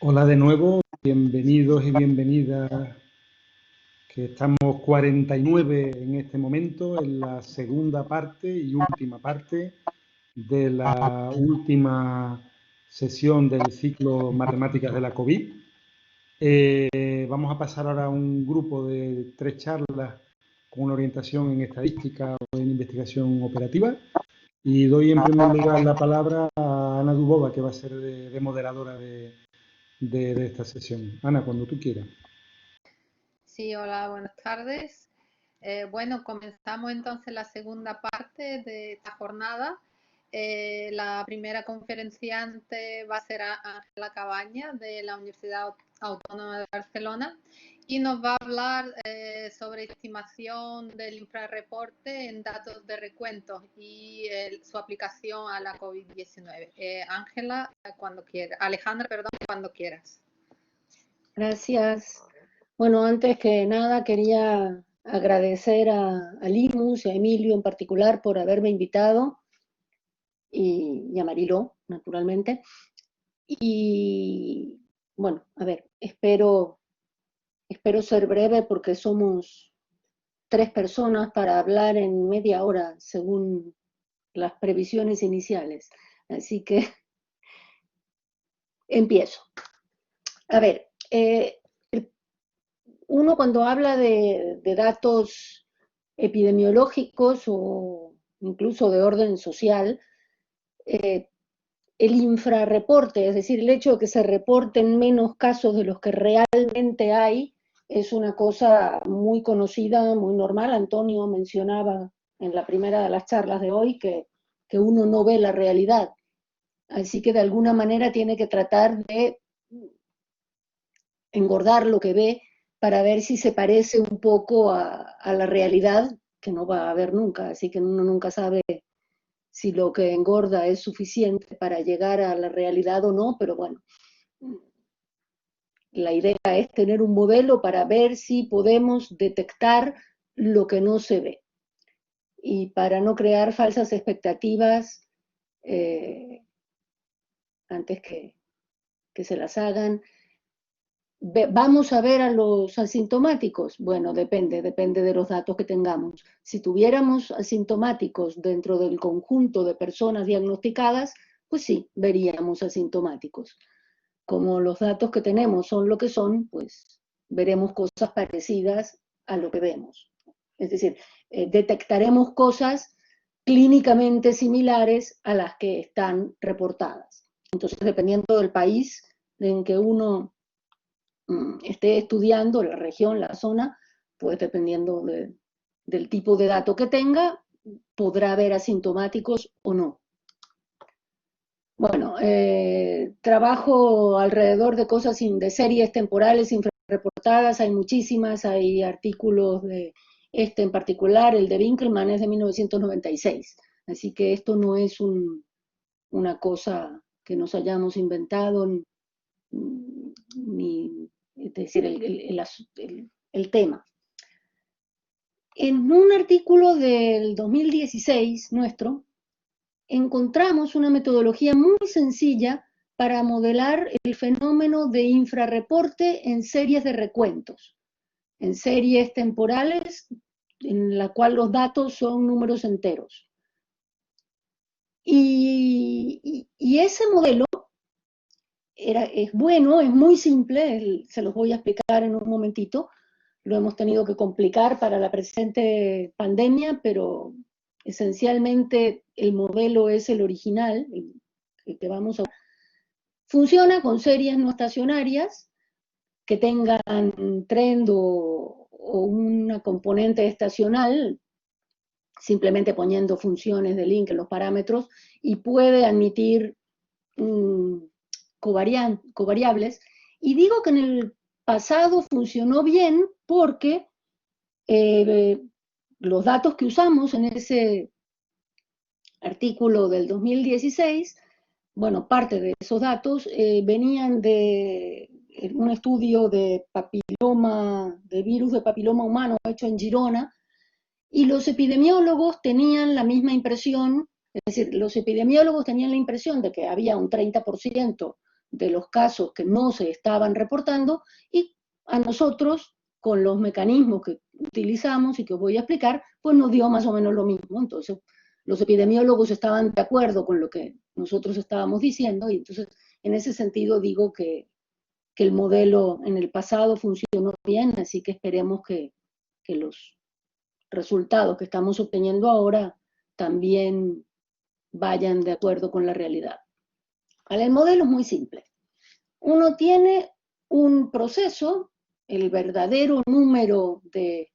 Hola de nuevo, bienvenidos y bienvenidas, que estamos 49 en este momento, en la segunda parte y última parte de la última sesión del ciclo Matemáticas de la COVID. Vamos a pasar ahora a un grupo de 3 charlas con una orientación en estadística o en investigación operativa. Y doy en primer lugar la palabra a Ana Dubova, que va a ser de moderadora de esta sesión. Ana, cuando tú quieras. Sí, hola, buenas tardes. Bueno, comenzamos entonces la segunda parte de esta jornada. La primera conferenciante va a ser Ángela Cabaña de la Universidad Autónoma de Barcelona y nos va a hablar sobre estimación del infrarreporte en datos de recuentos y su aplicación a la COVID-19. Ángela, cuando quieras. Alejandra, perdón, cuando quieras. Gracias. Bueno, antes que nada quería agradecer a Limus y a Emilio en particular por haberme invitado y a Mariló, naturalmente. Y bueno, a ver, espero ser breve porque somos 3 personas para hablar en media hora, según las previsiones iniciales. Así que empiezo. A ver, uno cuando habla de datos epidemiológicos o incluso de orden social, eh, el infrarreporte, es decir, el hecho de que se reporten menos casos de los que realmente hay, es una cosa muy conocida, muy normal. Antonio mencionaba en la primera de las charlas de hoy que uno no ve la realidad, así que de alguna manera tiene que tratar de engordar lo que ve para ver si se parece un poco a la realidad, que no va a haber nunca, así que uno nunca sabe si lo que engorda es suficiente para llegar a la realidad o no, pero bueno, la idea es tener un modelo para ver si podemos detectar lo que no se ve y para no crear falsas expectativas eh, antes que se las hagan. ¿Vamos a ver a los asintomáticos? Bueno, depende de los datos que tengamos. Si tuviéramos asintomáticos dentro del conjunto de personas diagnosticadas, pues sí, veríamos asintomáticos. Como los datos que tenemos son lo que son, pues veremos cosas parecidas a lo que vemos. Es decir, detectaremos cosas clínicamente similares a las que están reportadas. Entonces, dependiendo del país en que uno esté estudiando, la región, la zona, pues dependiendo del tipo de dato que tenga, podrá haber asintomáticos o no. Bueno, trabajo alrededor de cosas de series temporales infrarreportadas, hay muchísimas, hay artículos de este en particular, el de Winkelmann es de 1996, así que esto no es una cosa que nos hayamos inventado, ni es decir, el tema. En un artículo del 2016 nuestro, encontramos una metodología muy sencilla para modelar el fenómeno de infrarreporte en series de recuentos, en series temporales en la cual los datos son números enteros. Y ese modelo es bueno, es muy simple, se los voy a explicar en un momentito. Lo hemos tenido que complicar para la presente pandemia, pero esencialmente el modelo es el original, el que vamos a... Funciona con series no estacionarias que tengan trend o una componente estacional, simplemente poniendo funciones de link en los parámetros, y puede admitir covariables. Y digo que en el pasado funcionó bien porque los datos que usamos en ese artículo del 2016, bueno, parte de esos datos venían de un estudio de papiloma, de virus de papiloma humano hecho en Girona, y los epidemiólogos tenían la misma impresión, es decir, los epidemiólogos tenían la impresión de que había un 30% de los casos que no se estaban reportando, y a nosotros, con los mecanismos que utilizamos y que os voy a explicar, pues nos dio más o menos lo mismo. Entonces, los epidemiólogos estaban de acuerdo con lo que nosotros estábamos diciendo, y entonces, en ese sentido, digo que el modelo en el pasado funcionó bien, así que esperemos que los resultados que estamos obteniendo ahora también vayan de acuerdo con la realidad. ¿Vale? El modelo es muy simple. Uno tiene un proceso, el verdadero número de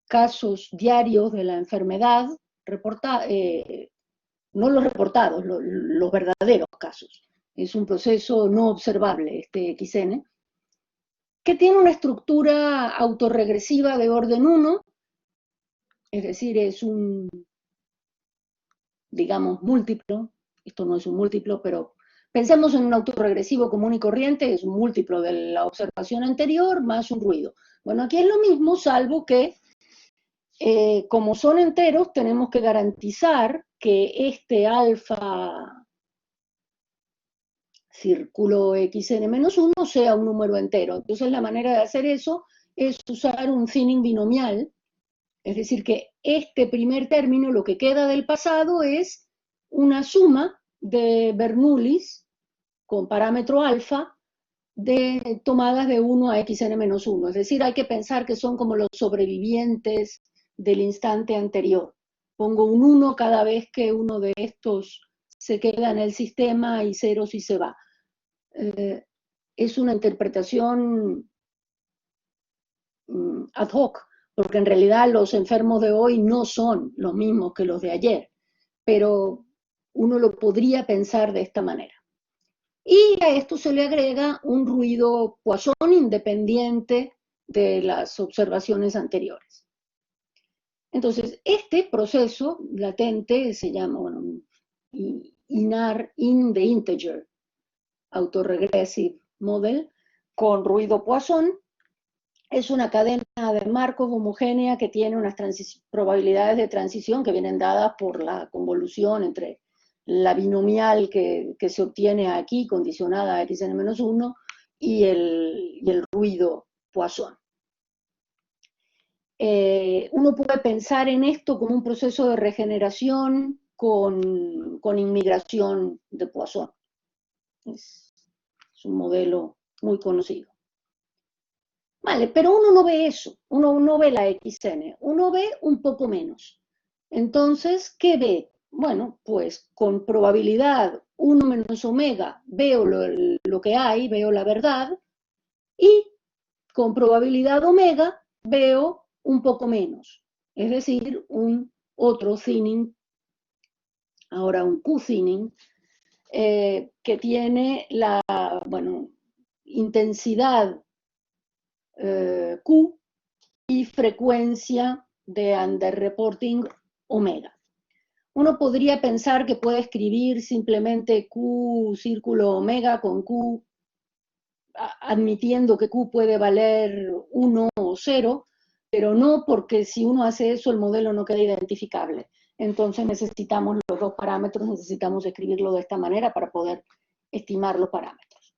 casos diarios de la enfermedad, no los reportados, los verdaderos casos. Es un proceso no observable, este XN, que tiene una estructura autorregresiva de orden 1, es decir, es un, digamos, múltiplo. Esto no es un múltiplo, pero pensemos en un autorregresivo común y corriente, es un múltiplo de la observación anterior más un ruido. Bueno, aquí es lo mismo, salvo que como son enteros, tenemos que garantizar que este alfa círculo xn-1 sea un número entero. Entonces la manera de hacer eso es usar un thinning binomial, es decir, que este primer término, lo que queda del pasado, es una suma de Bernoullis con parámetro alfa de tomadas de 1 a xn-1. Es decir, hay que pensar que son como los sobrevivientes del instante anterior. Pongo un 1 cada vez que uno de estos se queda en el sistema y 0 si se va. Es una interpretación ad hoc, porque en realidad los enfermos de hoy no son los mismos que los de ayer, pero uno lo podría pensar de esta manera. Y a esto se le agrega un ruido Poisson independiente de las observaciones anteriores. Entonces, este proceso latente se llama, bueno, INAR, in the integer, autoregressive model, con ruido Poisson. Es una cadena de Markov homogénea que tiene unas probabilidades de transición que vienen dadas por la convolución entre la binomial que se obtiene aquí, condicionada a xn-1, y el ruido Poisson. Uno puede pensar en esto como un proceso de regeneración con inmigración de Poisson. Es un modelo muy conocido. Vale, pero uno no ve eso, uno no ve la XN, uno ve un poco menos. Entonces, ¿qué ve? Bueno, pues con probabilidad 1 menos omega veo lo que hay, veo la verdad, y con probabilidad omega veo un poco menos, es decir, un otro thinning, ahora un Q-thinning, que tiene la, bueno, intensidad Q y frecuencia de underreporting omega. Uno podría pensar que puede escribir simplemente Q círculo omega con Q, admitiendo que Q puede valer 1 o 0, pero no, porque si uno hace eso el modelo no queda identificable. Entonces necesitamos los dos parámetros, necesitamos escribirlo de esta manera para poder estimar los parámetros.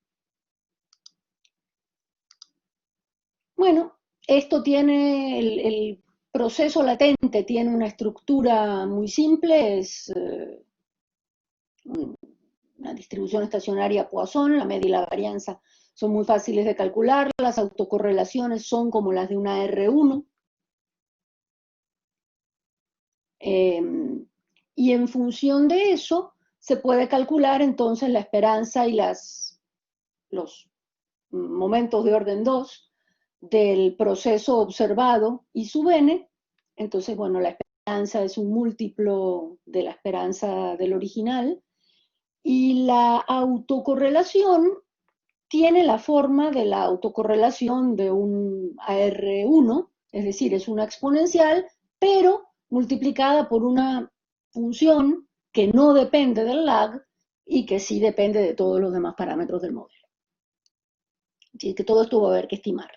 Bueno, esto tiene, el proceso latente tiene una estructura muy simple, es una distribución estacionaria Poisson, la media y la varianza son muy fáciles de calcular, las autocorrelaciones son como las de una R1. Y en función de eso se puede calcular entonces la esperanza y los momentos de orden 2 del proceso observado y su n. Entonces, bueno, la esperanza es un múltiplo de la esperanza del original, y la autocorrelación tiene la forma de la autocorrelación de un AR1, es decir, es una exponencial, pero multiplicada por una función que no depende del lag y que sí depende de todos los demás parámetros del modelo. Así que todo esto va a haber que estimarlo.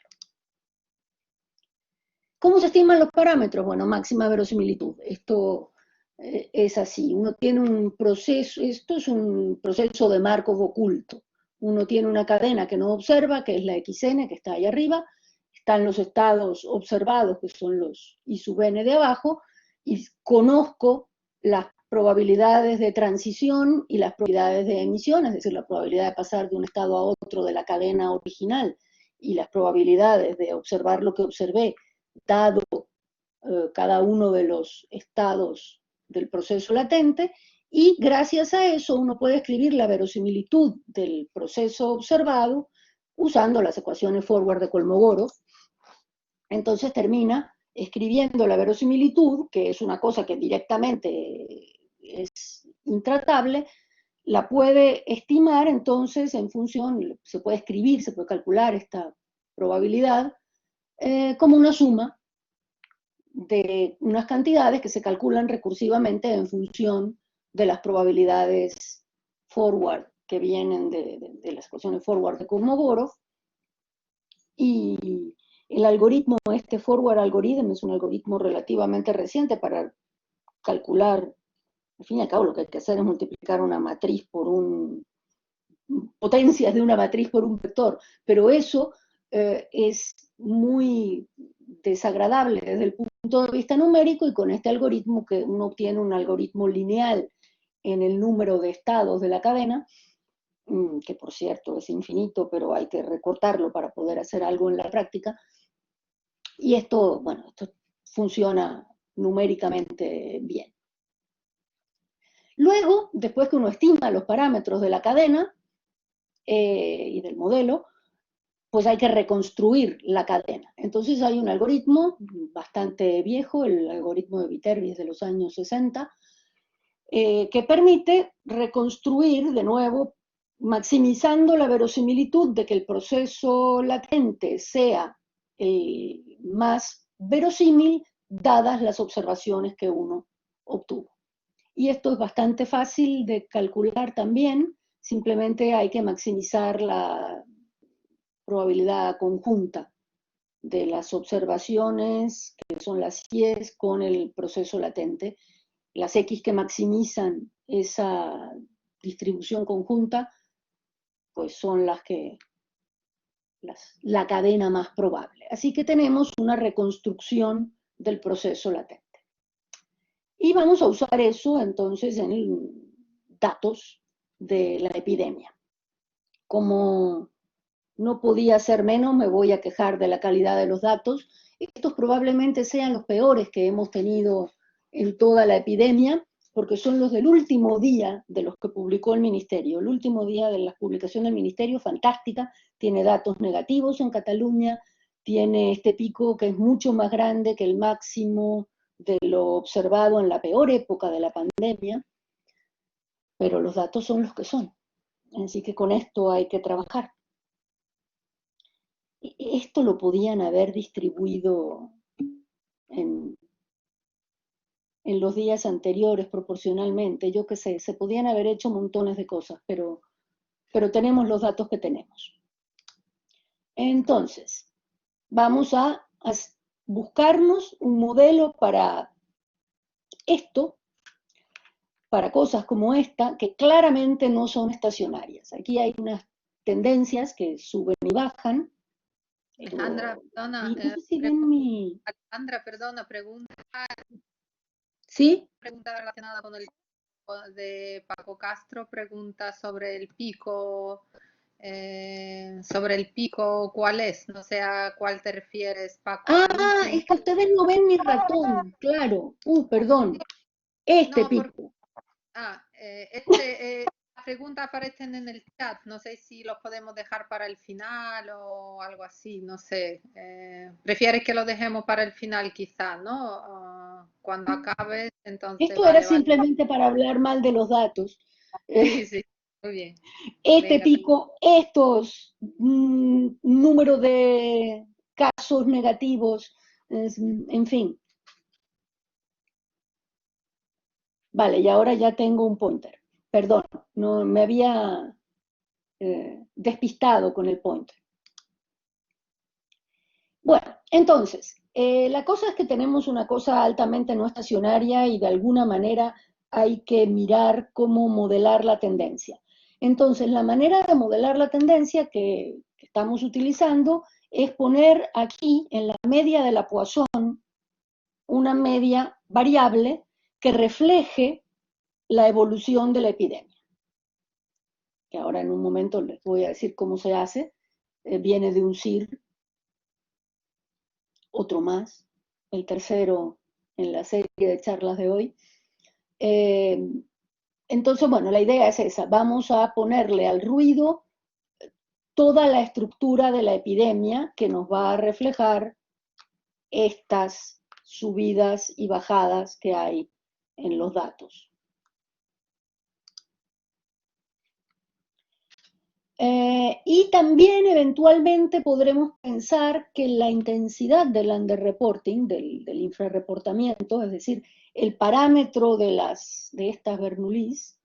¿Cómo se estiman los parámetros? Bueno, máxima verosimilitud. Esto es así. Uno tiene un proceso, esto es un proceso de Markov oculto. Uno tiene una cadena que no observa, que es la XN, que está ahí arriba, están los estados observados, que son los I sub n de abajo, y conozco las probabilidades de transición y las probabilidades de emisión, es decir, la probabilidad de pasar de un estado a otro de la cadena original y las probabilidades de observar lo que observé, dado cada uno de los estados del proceso latente, y gracias a eso uno puede escribir la verosimilitud del proceso observado usando las ecuaciones forward de Kolmogorov. Entonces termina escribiendo la verosimilitud, que es una cosa que directamente es intratable, la puede estimar entonces en función, se puede escribir, se puede calcular esta probabilidad como una suma de unas cantidades que se calculan recursivamente en función de las probabilidades forward que vienen de las ecuaciones forward de Kolmogorov. Y el algoritmo, este forward algorithm, es un algoritmo relativamente reciente para calcular, al fin y al cabo lo que hay que hacer es multiplicar una matriz por potencias de una matriz por un vector, pero eso es muy desagradable desde el punto de vista numérico, y con este algoritmo, que uno obtiene un algoritmo lineal en el número de estados de la cadena, que por cierto es infinito, pero hay que recortarlo para poder hacer algo en la práctica, y esto, bueno, esto funciona numéricamente bien. Luego, después que uno estima los parámetros de la cadena y del modelo, pues hay que reconstruir la cadena. Entonces hay un algoritmo bastante viejo, el algoritmo de Viterbi de los años 60, que permite reconstruir de nuevo, maximizando la verosimilitud de que el proceso latente sea el más verosímil, dadas las observaciones que uno obtuvo. Y esto es bastante fácil de calcular también, simplemente hay que maximizar la probabilidad conjunta de las observaciones, que son las Ys, con el proceso latente. Las X que maximizan esa distribución conjunta, pues son la cadena más probable. Así que tenemos una reconstrucción del proceso latente. Y vamos a usar eso entonces en datos de la epidemia. Como no podía ser menos, me voy a quejar de la calidad de los datos. Estos probablemente sean los peores que hemos tenido en toda la epidemia, porque son los del último día de los que publicó el Ministerio. El último día de la publicación del Ministerio, fantástica, tiene datos negativos en Cataluña, tiene este pico que es mucho más grande que el máximo de lo observado en la peor época de la pandemia, pero los datos son los que son. Así que con esto hay que trabajar. Esto lo podían haber distribuido en los días anteriores proporcionalmente, yo qué sé, se podían haber hecho montones de cosas, pero tenemos los datos que tenemos. Entonces, vamos a buscarnos un modelo para esto, para cosas como esta, que claramente no son estacionarias. Aquí hay unas tendencias que suben y bajan. Alejandra, perdona, no sé si ven mi... Alejandra, perdona, pregunta. ¿Sí? Pregunta relacionada con el de Paco Castro, pregunta sobre el pico, ¿cuál es? No sé a cuál te refieres, Paco. Ah, es que ustedes no ven mi ratón, claro. Perdón. Este no, pico. Las preguntas aparecen en el chat, no sé si los podemos dejar para el final o algo así, no sé. Prefieres que lo dejemos para el final quizá, ¿no? Cuando acabes, entonces... Esto era simplemente para hablar mal de los datos. Sí, muy bien. Este pico, estos números de casos negativos, en fin. Vale, y ahora ya tengo un pointer. Perdón, no me había despistado con el pointer. Bueno, entonces, la cosa es que tenemos una cosa altamente no estacionaria y de alguna manera hay que mirar cómo modelar la tendencia. Entonces, la manera de modelar la tendencia que estamos utilizando es poner aquí en la media de la Poisson una media variable que refleje la evolución de la epidemia. Que ahora en un momento les voy a decir cómo se hace. Viene de un CIR, otro más, el tercero en la serie de charlas de hoy. Entonces, bueno, la idea es esa. Vamos a ponerle al ruido toda la estructura de la epidemia que nos va a reflejar estas subidas y bajadas que hay en los datos. Y también eventualmente podremos pensar que la intensidad del underreporting, del infrarreportamiento, es decir, el parámetro de estas Bernoullis,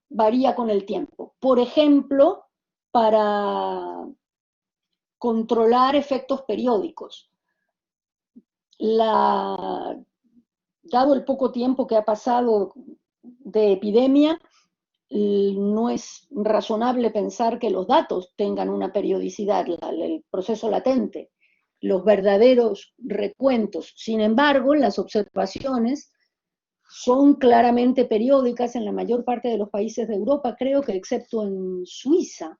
varía con el tiempo. Por ejemplo, para controlar efectos periódicos. Dado el poco tiempo que ha pasado de epidemia, no es razonable pensar que los datos tengan una periodicidad, el proceso latente, los verdaderos recuentos. Sin embargo, las observaciones son claramente periódicas en la mayor parte de los países de Europa, creo que excepto en Suiza,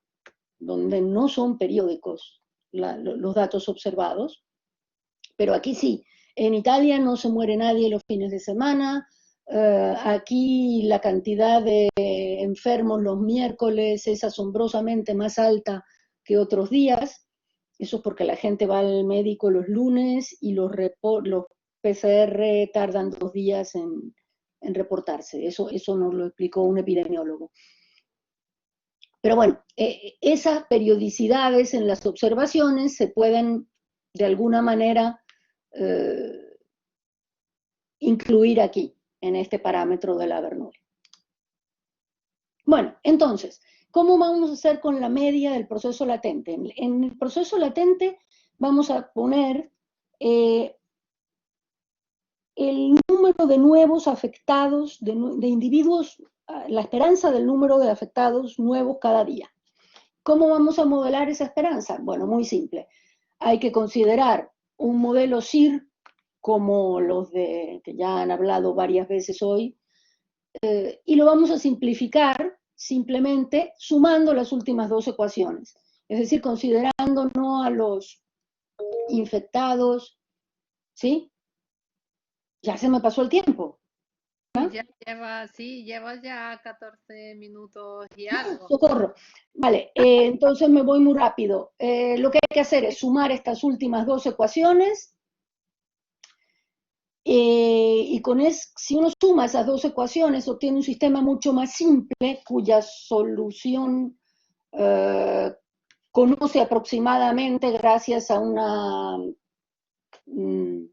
donde no son periódicos los datos observados, pero aquí sí. En Italia no se muere nadie los fines de semana, aquí la cantidad de enfermos los miércoles es asombrosamente más alta que otros días. Eso es porque la gente va al médico los lunes y los PCR tardan 2 días en reportarse. Eso nos lo explicó un epidemiólogo. Pero bueno, esas periodicidades en las observaciones se pueden de alguna manera incluir aquí, en este parámetro de la Bernoulli. Bueno, entonces, ¿cómo vamos a hacer con la media del proceso latente? En el proceso latente vamos a poner el número de nuevos afectados, de individuos, la esperanza del número de afectados nuevos cada día. ¿Cómo vamos a modelar esa esperanza? Bueno, muy simple. Hay que considerar un modelo CIR como los que ya han hablado varias veces hoy, y lo vamos a simplificar simplemente sumando las últimas 2 ecuaciones. Es decir, considerando no a los infectados, ¿sí? Ya se me pasó el tiempo. Ya lleva ya 14 minutos y algo. Socorro. Vale, entonces me voy muy rápido. Lo que hay que hacer es sumar estas últimas 2 ecuaciones, y si uno suma esas 2 ecuaciones, obtiene un sistema mucho más simple, cuya solución conoce aproximadamente, gracias a un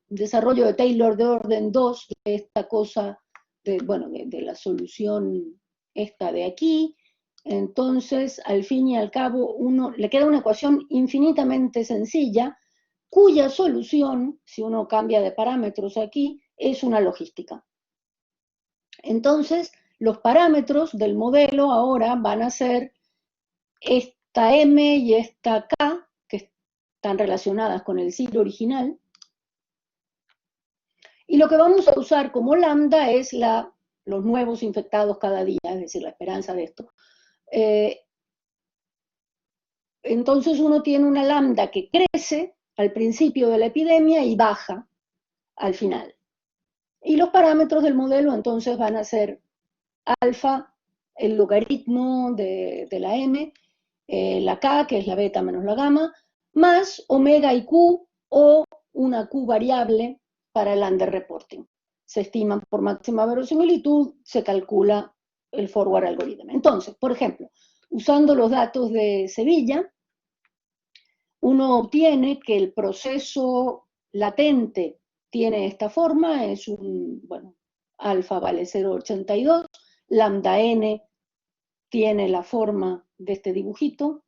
desarrollo de Taylor de orden 2, de esta cosa, de la solución esta de aquí. Entonces, al fin y al cabo, le queda una ecuación infinitamente sencilla, cuya solución, si uno cambia de parámetros aquí, es una logística. Entonces, los parámetros del modelo ahora van a ser esta M y esta K, que están relacionadas con el siglo original, y lo que vamos a usar como lambda es los nuevos infectados cada día, es decir, la esperanza de esto. Entonces uno tiene una lambda que crece al principio de la epidemia y baja al final. Y los parámetros del modelo entonces van a ser alfa, el logaritmo de la M, la K, que es la beta menos la gamma, más omega y Q, o una Q variable para el underreporting. Se estiman por máxima verosimilitud, se calcula el forward algoritmo. Entonces, por ejemplo, usando los datos de Sevilla, uno obtiene que el proceso latente tiene esta forma, es alfa vale 0,82, lambda n tiene la forma de este dibujito,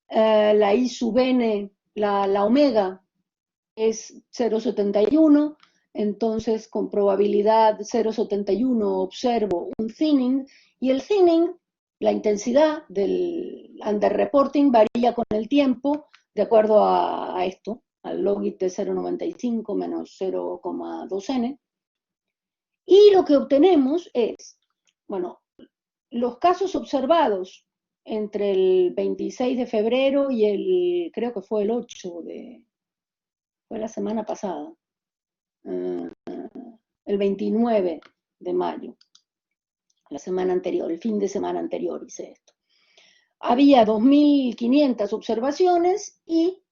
la I sub n, la omega, es 0,71, Entonces, con probabilidad 0,71 observo un thinning, y el thinning, la intensidad del underreporting varía con el tiempo de acuerdo a esto, al logit de 0,95 menos 0,2n. Y lo que obtenemos es, bueno, los casos observados entre el 26 de febrero y creo que fue el 8 fue la semana pasada, el 29 de mayo, la semana anterior, el fin de semana anterior hice esto. Había 2.500 observaciones y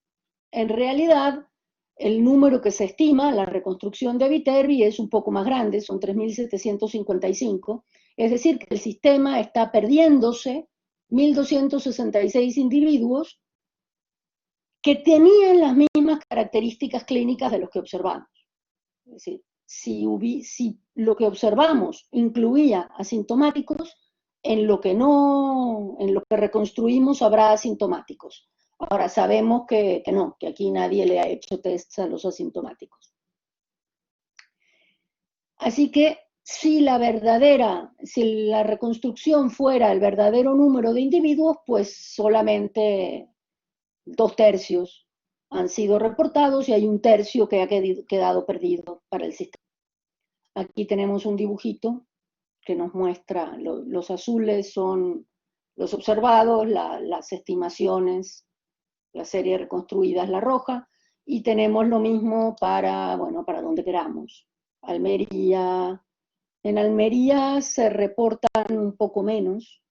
en realidad el número que se estima, la reconstrucción de Viterbi, es un poco más grande, son 3.755, es decir, que el sistema está perdiéndose 1.266 individuos que tenían las mismas características clínicas de los que observamos. Es decir, si lo que observamos incluía asintomáticos, en lo que reconstruimos habrá asintomáticos. Ahora sabemos que no, que aquí nadie le ha hecho tests a los asintomáticos. Así que si la reconstrucción fuera el verdadero número de individuos, pues solamente 2/3 han sido reportados y hay 1/3 que ha quedado perdido para el sistema. Aquí tenemos un dibujito que nos muestra, los azules son los observados, las estimaciones, la serie reconstruida es la roja, y tenemos lo mismo para donde queramos. Almería, en Almería se reportan un poco menos,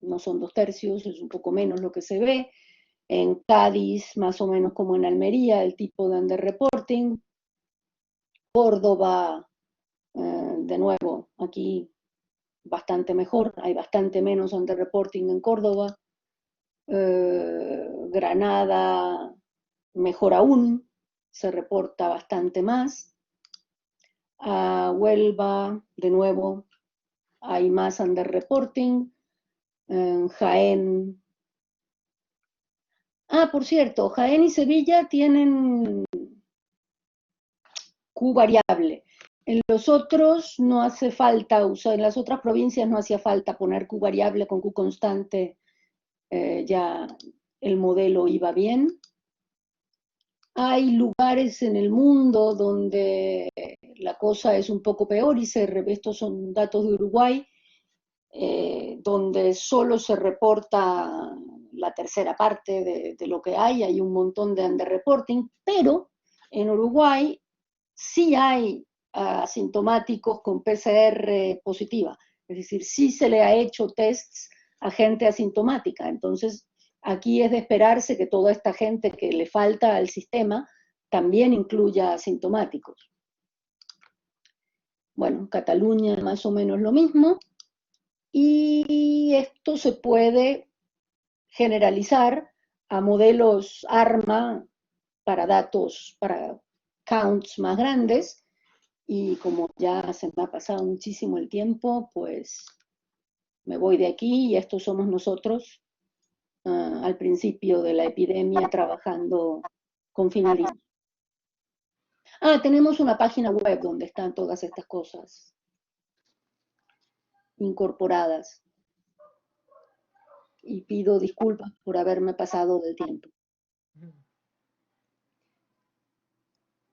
no son 2/3, es un poco menos lo que se ve. En Cádiz, más o menos como en Almería, el tipo de underreporting. Córdoba, de nuevo, aquí bastante mejor, hay bastante menos underreporting en Córdoba. Granada, mejor aún, se reporta bastante más. Huelva, de nuevo, hay más underreporting. Jaén. Por cierto, Jaén y Sevilla tienen Q variable. En los otros no hace falta en las otras provincias no hacía falta poner Q variable con Q constante, ya el modelo iba bien. Hay lugares en el mundo donde la cosa es un poco peor, y estos son datos de Uruguay, donde solo se reporta la tercera parte de lo que hay un montón de underreporting, pero en Uruguay sí hay asintomáticos con PCR positiva, es decir, sí se le ha hecho tests a gente asintomática. Entonces aquí es de esperarse que toda esta gente que le falta al sistema también incluya asintomáticos. Bueno, Cataluña más o menos lo mismo, y esto se puede generalizar a modelos ARMA para datos, para counts más grandes, y como ya se me ha pasado muchísimo el tiempo, pues me voy de aquí, y estos somos nosotros al principio de la epidemia trabajando con finalismo. Tenemos una página web donde están todas estas cosas incorporadas, y pido disculpas por haberme pasado del tiempo.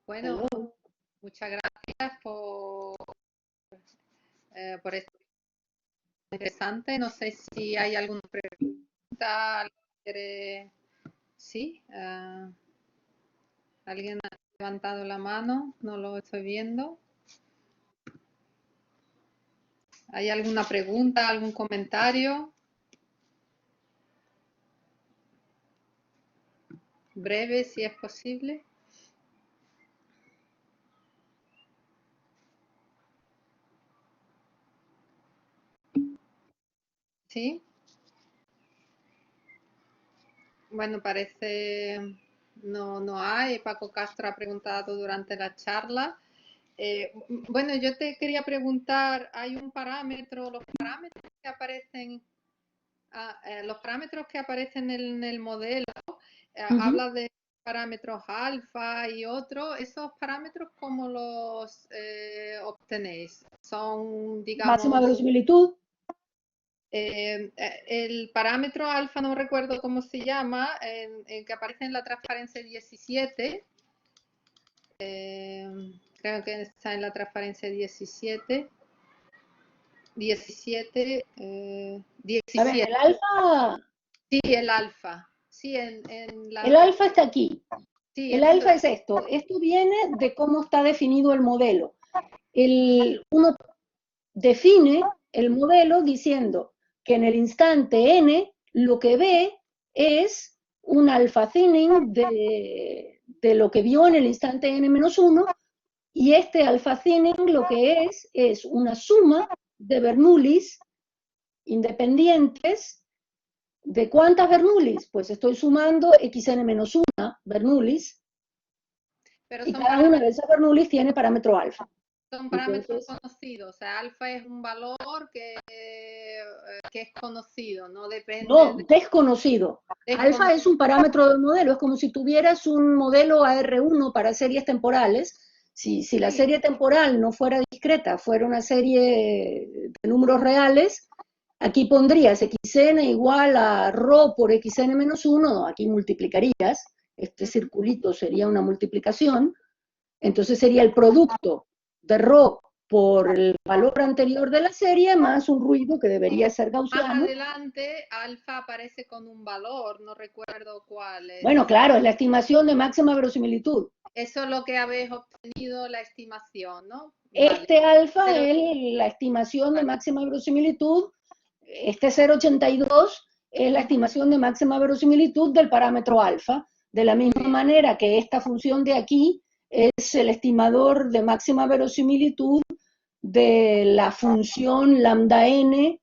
Bueno, muchas gracias por esto interesante. No sé si hay alguna pregunta. Sí, alguien ha levantado la mano, no lo estoy viendo. ¿Hay alguna pregunta, algún comentario? Breve, si es posible. ¿Sí? Bueno, parece no hay. Paco Castro ha preguntado durante la charla. Bueno, yo te quería preguntar, hay un parámetro, los parámetros que aparecen en el modelo, habla de parámetros alfa y otros, ¿esos parámetros cómo los obtenéis? Son, Máxima digamos, verosimilitud. el parámetro alfa, no recuerdo cómo se llama, que aparece en la transparencia 17. Creo que está en la transparencia 17. 17. A ver, el alfa. Sí, el alfa. Sí, El alfa está aquí. Sí, El alfa es esto. Esto viene de cómo está definido el modelo. Uno define el modelo diciendo que en el instante n lo que ve es un alfa thinning de lo que vio en el instante n-1, y este alfa thinning lo que es una suma de Bernoullis independientes. ¿De cuántas Bernoullis? Pues estoy sumando xn-1 Bernoullis, pero y cada una de esas Bernoullis tiene parámetro alfa. Son parámetros conocidos, o sea, alfa es un valor que es conocido, no depende. No, desconocido. Alfa es un parámetro del modelo, es como si tuvieras un modelo AR1 para series temporales. Si la serie temporal no fuera discreta, fuera una serie de números reales, aquí pondrías xn igual a ρ por xn-1, aquí multiplicarías, este circulito sería una multiplicación, entonces sería el producto de ρ por el valor anterior de la serie más un ruido que debería ser gaussiano. Más adelante, alfa aparece con un valor, no recuerdo cuál es. Bueno, claro, es la estimación de máxima verosimilitud. Eso es lo que habéis obtenido, la estimación, ¿no? Este alfa es la estimación de máxima verosimilitud, este 0,82 es la estimación de máxima verosimilitud del parámetro alfa, de la misma manera que esta función de aquí es el estimador de máxima verosimilitud de la función lambda n,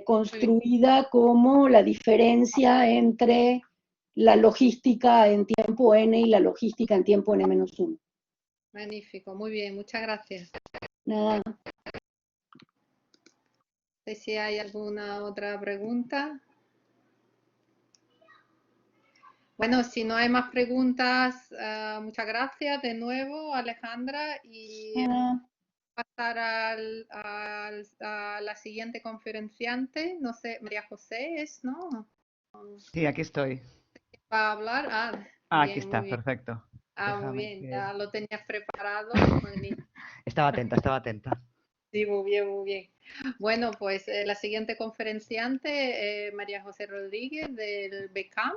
construida como la diferencia entre la logística en tiempo n y la logística en tiempo n-1. Magnífico, muy bien, muchas gracias. Nada. No sé si hay alguna otra pregunta. Bueno, si no hay más preguntas, muchas gracias de nuevo, Alejandra, y pasar a la siguiente conferenciante. No sé, María José es, ¿no? Sí, aquí estoy. ¿Va a hablar? Aquí bien, está, muy bien. perfecto. Muy bien, ya lo tenías preparado. Estaba atenta. Sí, muy bien, muy bien. Bueno, pues la siguiente conferenciante, María José Rodríguez del BECAM,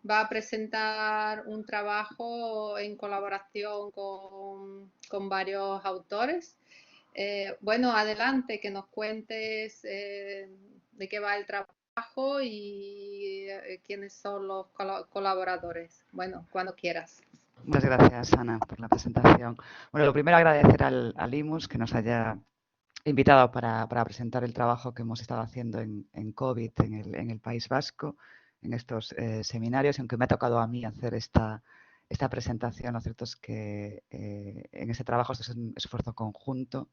va a presentar un trabajo en colaboración con varios autores. Bueno, adelante, que nos cuentes de qué va el trabajo y quiénes son los colaboradores. Bueno, cuando quieras. Muchas gracias, Ana, por la presentación. Bueno, lo primero agradecer al IMUS que nos haya invitado para presentar el trabajo que hemos estado haciendo en COVID en el País Vasco, en estos seminarios, aunque me ha tocado a mí hacer esta presentación. Lo cierto es que en ese trabajo es un esfuerzo conjunto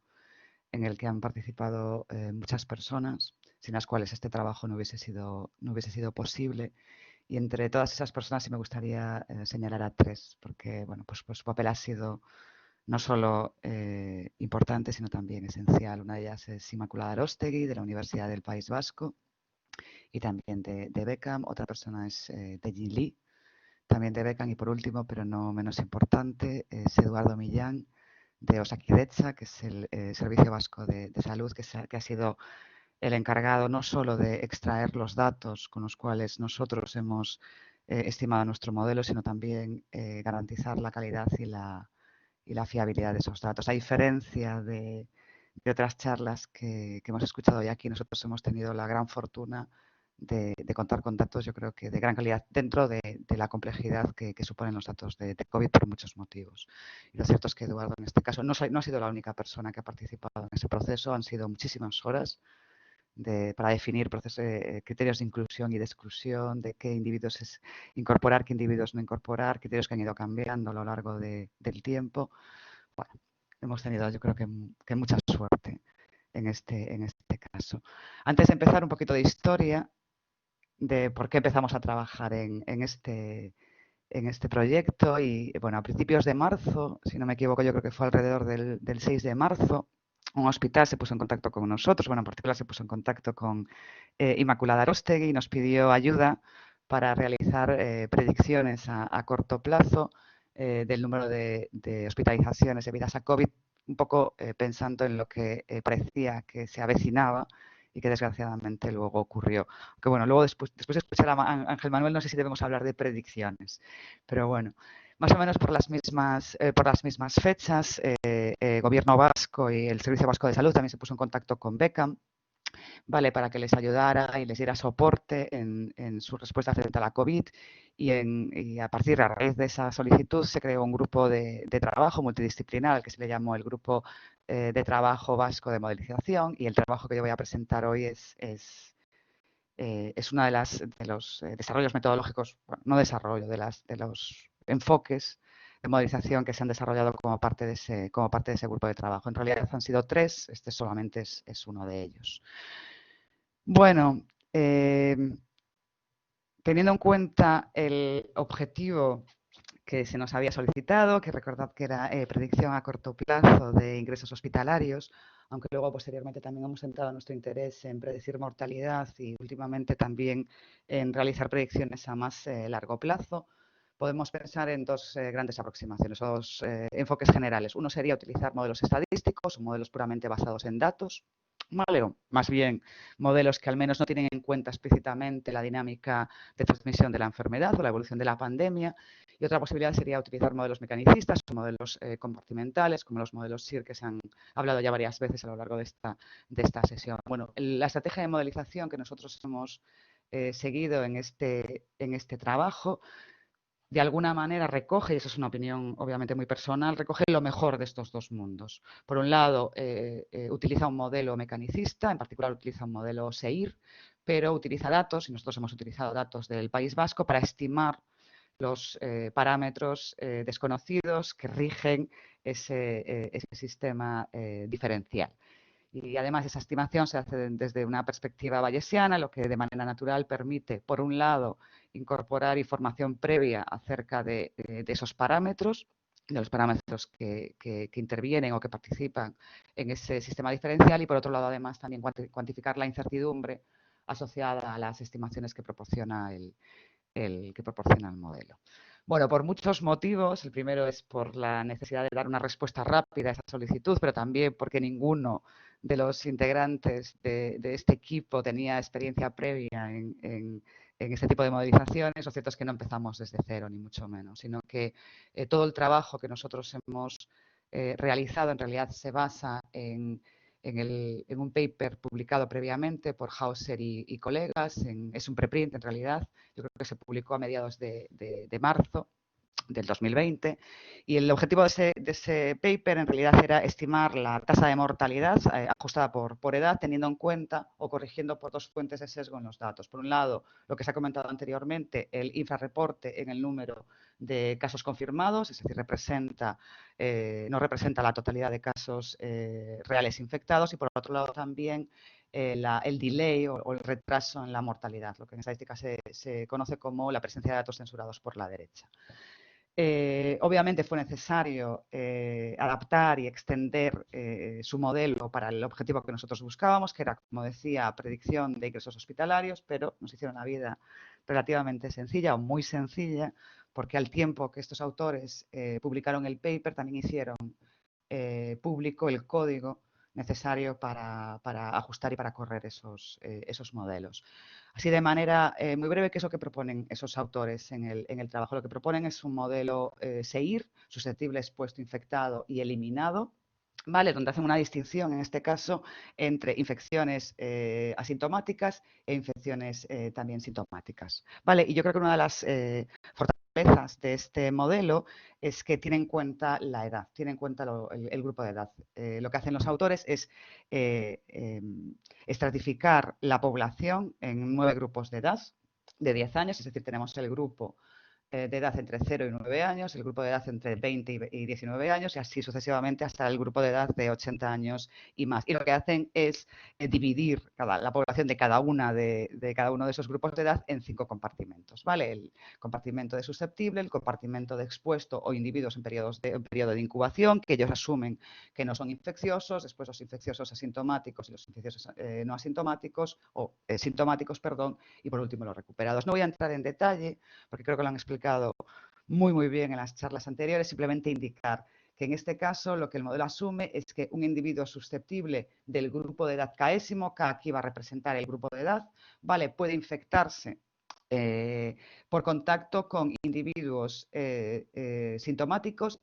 en el que han participado muchas personas, sin las cuales este trabajo no hubiese sido posible. Y entre todas esas personas sí me gustaría señalar a tres, porque bueno, pues su papel ha sido no solo importante, sino también esencial. Una de ellas es Inmaculada Arostegui, de la Universidad del País Vasco, y también de BECAM. Otra persona es Deji Lee, también de BECAM. Y por último, pero no menos importante, es Eduardo Millán, de Osakidetza, que es el Servicio Vasco de Salud, que ha sido el encargado no solo de extraer los datos con los cuales nosotros hemos estimado nuestro modelo, sino también garantizar la calidad y la fiabilidad de esos datos. A diferencia de otras charlas que hemos escuchado hoy aquí, nosotros hemos tenido la gran fortuna de contar con datos, yo creo que de gran calidad, dentro de la complejidad que suponen los datos de COVID por muchos motivos. Y lo cierto es que Eduardo, en este caso, no ha sido la única persona que ha participado en ese proceso, han sido muchísimas horas para definir criterios de inclusión y de exclusión, de qué individuos incorporar, qué individuos no incorporar, criterios que han ido cambiando a lo largo del tiempo. Bueno, hemos tenido, yo creo que mucha suerte en este caso. Antes de empezar, un poquito de historia de por qué empezamos a trabajar en este este proyecto y, bueno, a principios de marzo, si no me equivoco, yo creo que fue alrededor del 6 de marzo, un hospital se puso en contacto con nosotros, bueno, en particular se puso en contacto con Inmaculada Aróstegui y nos pidió ayuda para realizar predicciones a corto plazo del número de hospitalizaciones debidas a COVID, un poco pensando en lo que parecía que se avecinaba y que desgraciadamente luego ocurrió. Que bueno, luego después de escuchar a Ángel Manuel, no sé si debemos hablar de predicciones, pero bueno, más o menos por las mismas fechas, Gobierno vasco y el Servicio Vasco de Salud también se puso en contacto con Beckham, ¿vale? Para que les ayudara y les diera soporte en su respuesta frente a la COVID y a partir a raíz de esa solicitud se creó un grupo de trabajo multidisciplinar que se le llamó el Grupo de Trabajo Vasco de Modelización y el trabajo que yo voy a presentar hoy es uno de los desarrollos metodológicos, bueno, no desarrollo, de los enfoques de modelización que se han desarrollado como parte de ese grupo de trabajo. En realidad han sido 3, este solamente es uno de ellos. Bueno, teniendo en cuenta el objetivo que se nos había solicitado, que recordad que era predicción a corto plazo de ingresos hospitalarios, aunque luego posteriormente también hemos centrado nuestro interés en predecir mortalidad y últimamente también en realizar predicciones a más largo plazo, podemos pensar en dos grandes aproximaciones, o dos enfoques generales. Uno sería utilizar modelos estadísticos o modelos puramente basados en datos, ¿vale? O más bien modelos que al menos no tienen en cuenta explícitamente la dinámica de transmisión de la enfermedad o la evolución de la pandemia. Y otra posibilidad sería utilizar modelos mecanicistas o modelos compartimentales, como los modelos SIR que se han hablado ya varias veces a lo largo de esta sesión. Bueno, la estrategia de modelización que nosotros hemos seguido en este trabajo de alguna manera recoge, y eso es una opinión obviamente muy personal, recoge lo mejor de estos dos mundos. Por un lado, utiliza un modelo mecanicista, en particular utiliza un modelo SEIR, pero utiliza datos, y nosotros hemos utilizado datos del País Vasco para estimar los parámetros desconocidos que rigen ese sistema diferencial. Y además esa estimación se hace desde una perspectiva bayesiana, lo que de manera natural permite, por un lado, incorporar información previa acerca de esos parámetros, de los parámetros que intervienen o que participan en ese sistema diferencial y, por otro lado, además, también cuantificar la incertidumbre asociada a las estimaciones que proporciona el modelo. Bueno, por muchos motivos. El primero es por la necesidad de dar una respuesta rápida a esa solicitud, pero también porque ninguno de los integrantes de este equipo tenía experiencia previa en este tipo de modelizaciones. Lo cierto es que no empezamos desde cero, ni mucho menos, sino que todo el trabajo que nosotros hemos realizado en realidad se basa en un paper publicado previamente por Hauser y colegas. Es un preprint en realidad. Yo creo que se publicó a mediados de marzo del 2020 y el objetivo de ese paper en realidad era estimar la tasa de mortalidad ajustada por edad, teniendo en cuenta o corrigiendo por dos fuentes de sesgo en los datos. Por un lado, lo que se ha comentado anteriormente, el infrarreporte en el número de casos confirmados, es decir, no representa la totalidad de casos reales infectados, y por otro lado también el delay o el retraso en la mortalidad, lo que en estadística se conoce como la presencia de datos censurados por la derecha. Obviamente fue necesario adaptar y extender su modelo para el objetivo que nosotros buscábamos, que era, como decía, predicción de ingresos hospitalarios, pero nos hicieron la vida relativamente sencilla o muy sencilla, porque al tiempo que estos autores publicaron el paper, también hicieron público el código necesario para ajustar y para correr esos modelos. Así, de manera muy breve, ¿qué es lo que proponen esos autores en el trabajo? Lo que proponen es un modelo SEIR, susceptible, expuesto, infectado y eliminado, ¿vale? Donde hacen una distinción, en este caso, entre infecciones asintomáticas e infecciones también sintomáticas, ¿vale? Y yo creo que una de las fortalezas de este modelo es que tiene en cuenta la edad, tiene en cuenta el grupo de edad. Lo que hacen los autores es estratificar la población en 9 grupos de edad de 10 años, es decir, tenemos el grupo de edad entre 0 y 9 años, el grupo de edad entre 20 y 19 años y así sucesivamente hasta el grupo de edad de 80 años y más. Y lo que hacen es dividir la población de cada uno de esos grupos de edad en 5 compartimentos, ¿vale? El compartimento de susceptible, el compartimento de expuesto o individuos en periodo de incubación, que ellos asumen que no son infecciosos, después los infecciosos asintomáticos y los infecciosos no asintomáticos, o sintomáticos, perdón, y por último los recuperados. No voy a entrar en detalle porque creo que lo han explicado muy bien en las charlas anteriores, simplemente indicar que en este caso lo que el modelo asume es que un individuo susceptible del grupo de edad K-ésimo, K aquí va a representar el grupo de edad, ¿vale? Puede infectarse por contacto con individuos sintomáticos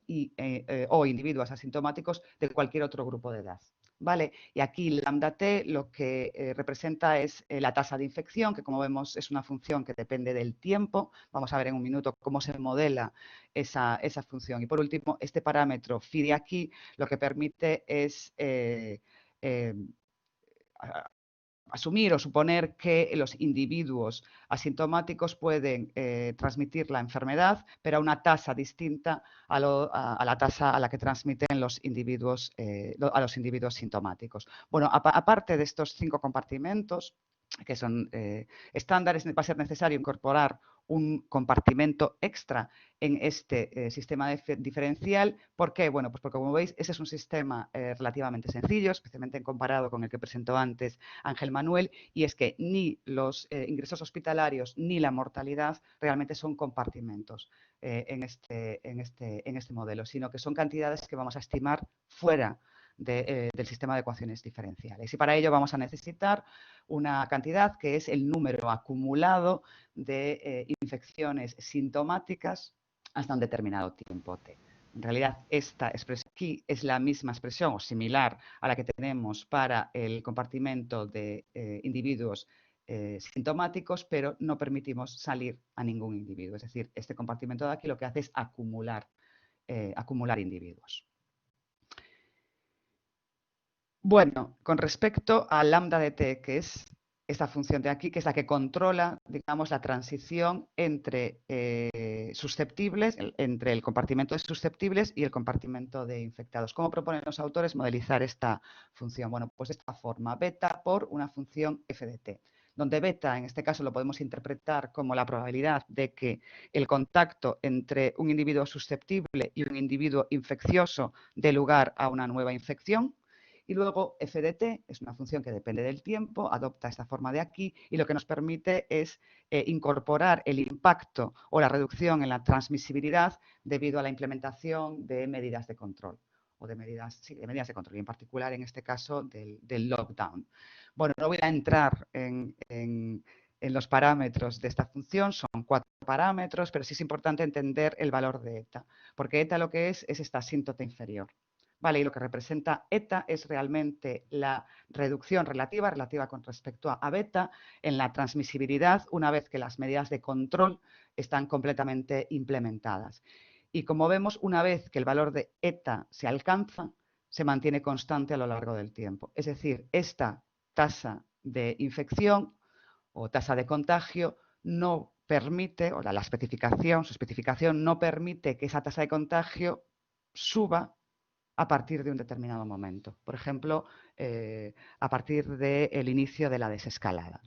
o individuos asintomáticos de cualquier otro grupo de edad. ¿Vale? Y aquí lambda t lo que representa es la tasa de infección, que como vemos es una función que depende del tiempo. Vamos a ver en un minuto cómo se modela esa función. Y por último, este parámetro phi de aquí lo que permite es asumir o suponer que los individuos asintomáticos pueden transmitir la enfermedad, pero a una tasa distinta a la tasa a la que transmiten los individuos, a los individuos sintomáticos. Bueno, aparte de estos 5 compartimentos, que son estándares, va a ser necesario incorporar un compartimento extra en este sistema diferencial. ¿Por qué? Bueno, pues porque como veis, ese es un sistema relativamente sencillo, especialmente comparado con el que presentó antes Ángel Manuel, y es que ni los ingresos hospitalarios ni la mortalidad realmente son compartimentos en este modelo, sino que son cantidades que vamos a estimar fuera del sistema de ecuaciones diferenciales. Y para ello vamos a necesitar una cantidad que es el número acumulado de infecciones sintomáticas hasta un determinado tiempo t. En realidad, esta expresión aquí es la misma expresión o similar a la que tenemos para el compartimento de individuos sintomáticos, pero no permitimos salir a ningún individuo. Es decir, este compartimento de aquí lo que hace es acumular individuos. Bueno, con respecto a lambda de t, que es esta función de aquí, que es la que controla, digamos, la transición entre susceptibles, entre el compartimento de susceptibles y el compartimento de infectados. ¿Cómo proponen los autores modelizar esta función? Bueno, pues de esta forma, beta por una función f de t, donde beta, en este caso, lo podemos interpretar como la probabilidad de que el contacto entre un individuo susceptible y un individuo infeccioso dé lugar a una nueva infección. Y luego f de t es una función que depende del tiempo, adopta esta forma de aquí y lo que nos permite es incorporar el impacto o la reducción en la transmisibilidad debido a la implementación de medidas de control o de medidas de control, y en particular en este caso del lockdown. Bueno, no voy a entrar en los parámetros de esta función, son 4 parámetros, pero sí es importante entender el valor de eta, porque eta lo que es esta asíntota inferior. Vale, y lo que representa eta es realmente la reducción relativa con respecto a beta en la transmisibilidad una vez que las medidas de control están completamente implementadas. Y como vemos, una vez que el valor de eta se alcanza, se mantiene constante a lo largo del tiempo. Es decir, esta tasa de infección o tasa de contagio no permite, o su especificación no permite que esa tasa de contagio suba a partir de un determinado momento. Por ejemplo, a partir del inicio de la desescalada.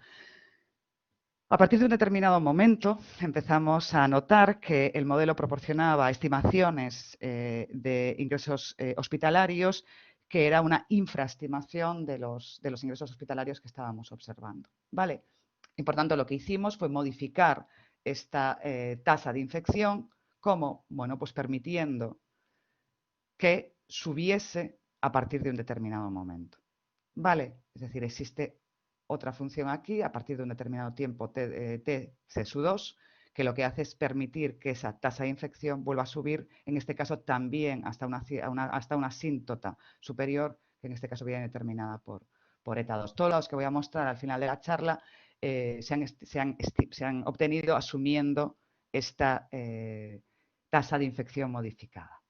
A partir de un determinado momento empezamos a notar que el modelo proporcionaba estimaciones de ingresos hospitalarios que era una infraestimación de los ingresos hospitalarios que estábamos observando. ¿Vale? Y por tanto lo que hicimos fue modificar esta tasa de infección como, bueno, pues permitiendo que subiese a partir de un determinado momento. ¿Vale? Es decir, existe otra función aquí, a partir de un determinado tiempo t c sub 2, que lo que hace es permitir que esa tasa de infección vuelva a subir, en este caso también hasta una asíntota superior, que en este caso viene determinada por eta 2. Todos los que voy a mostrar al final de la charla se han obtenido asumiendo esta tasa de infección modificada.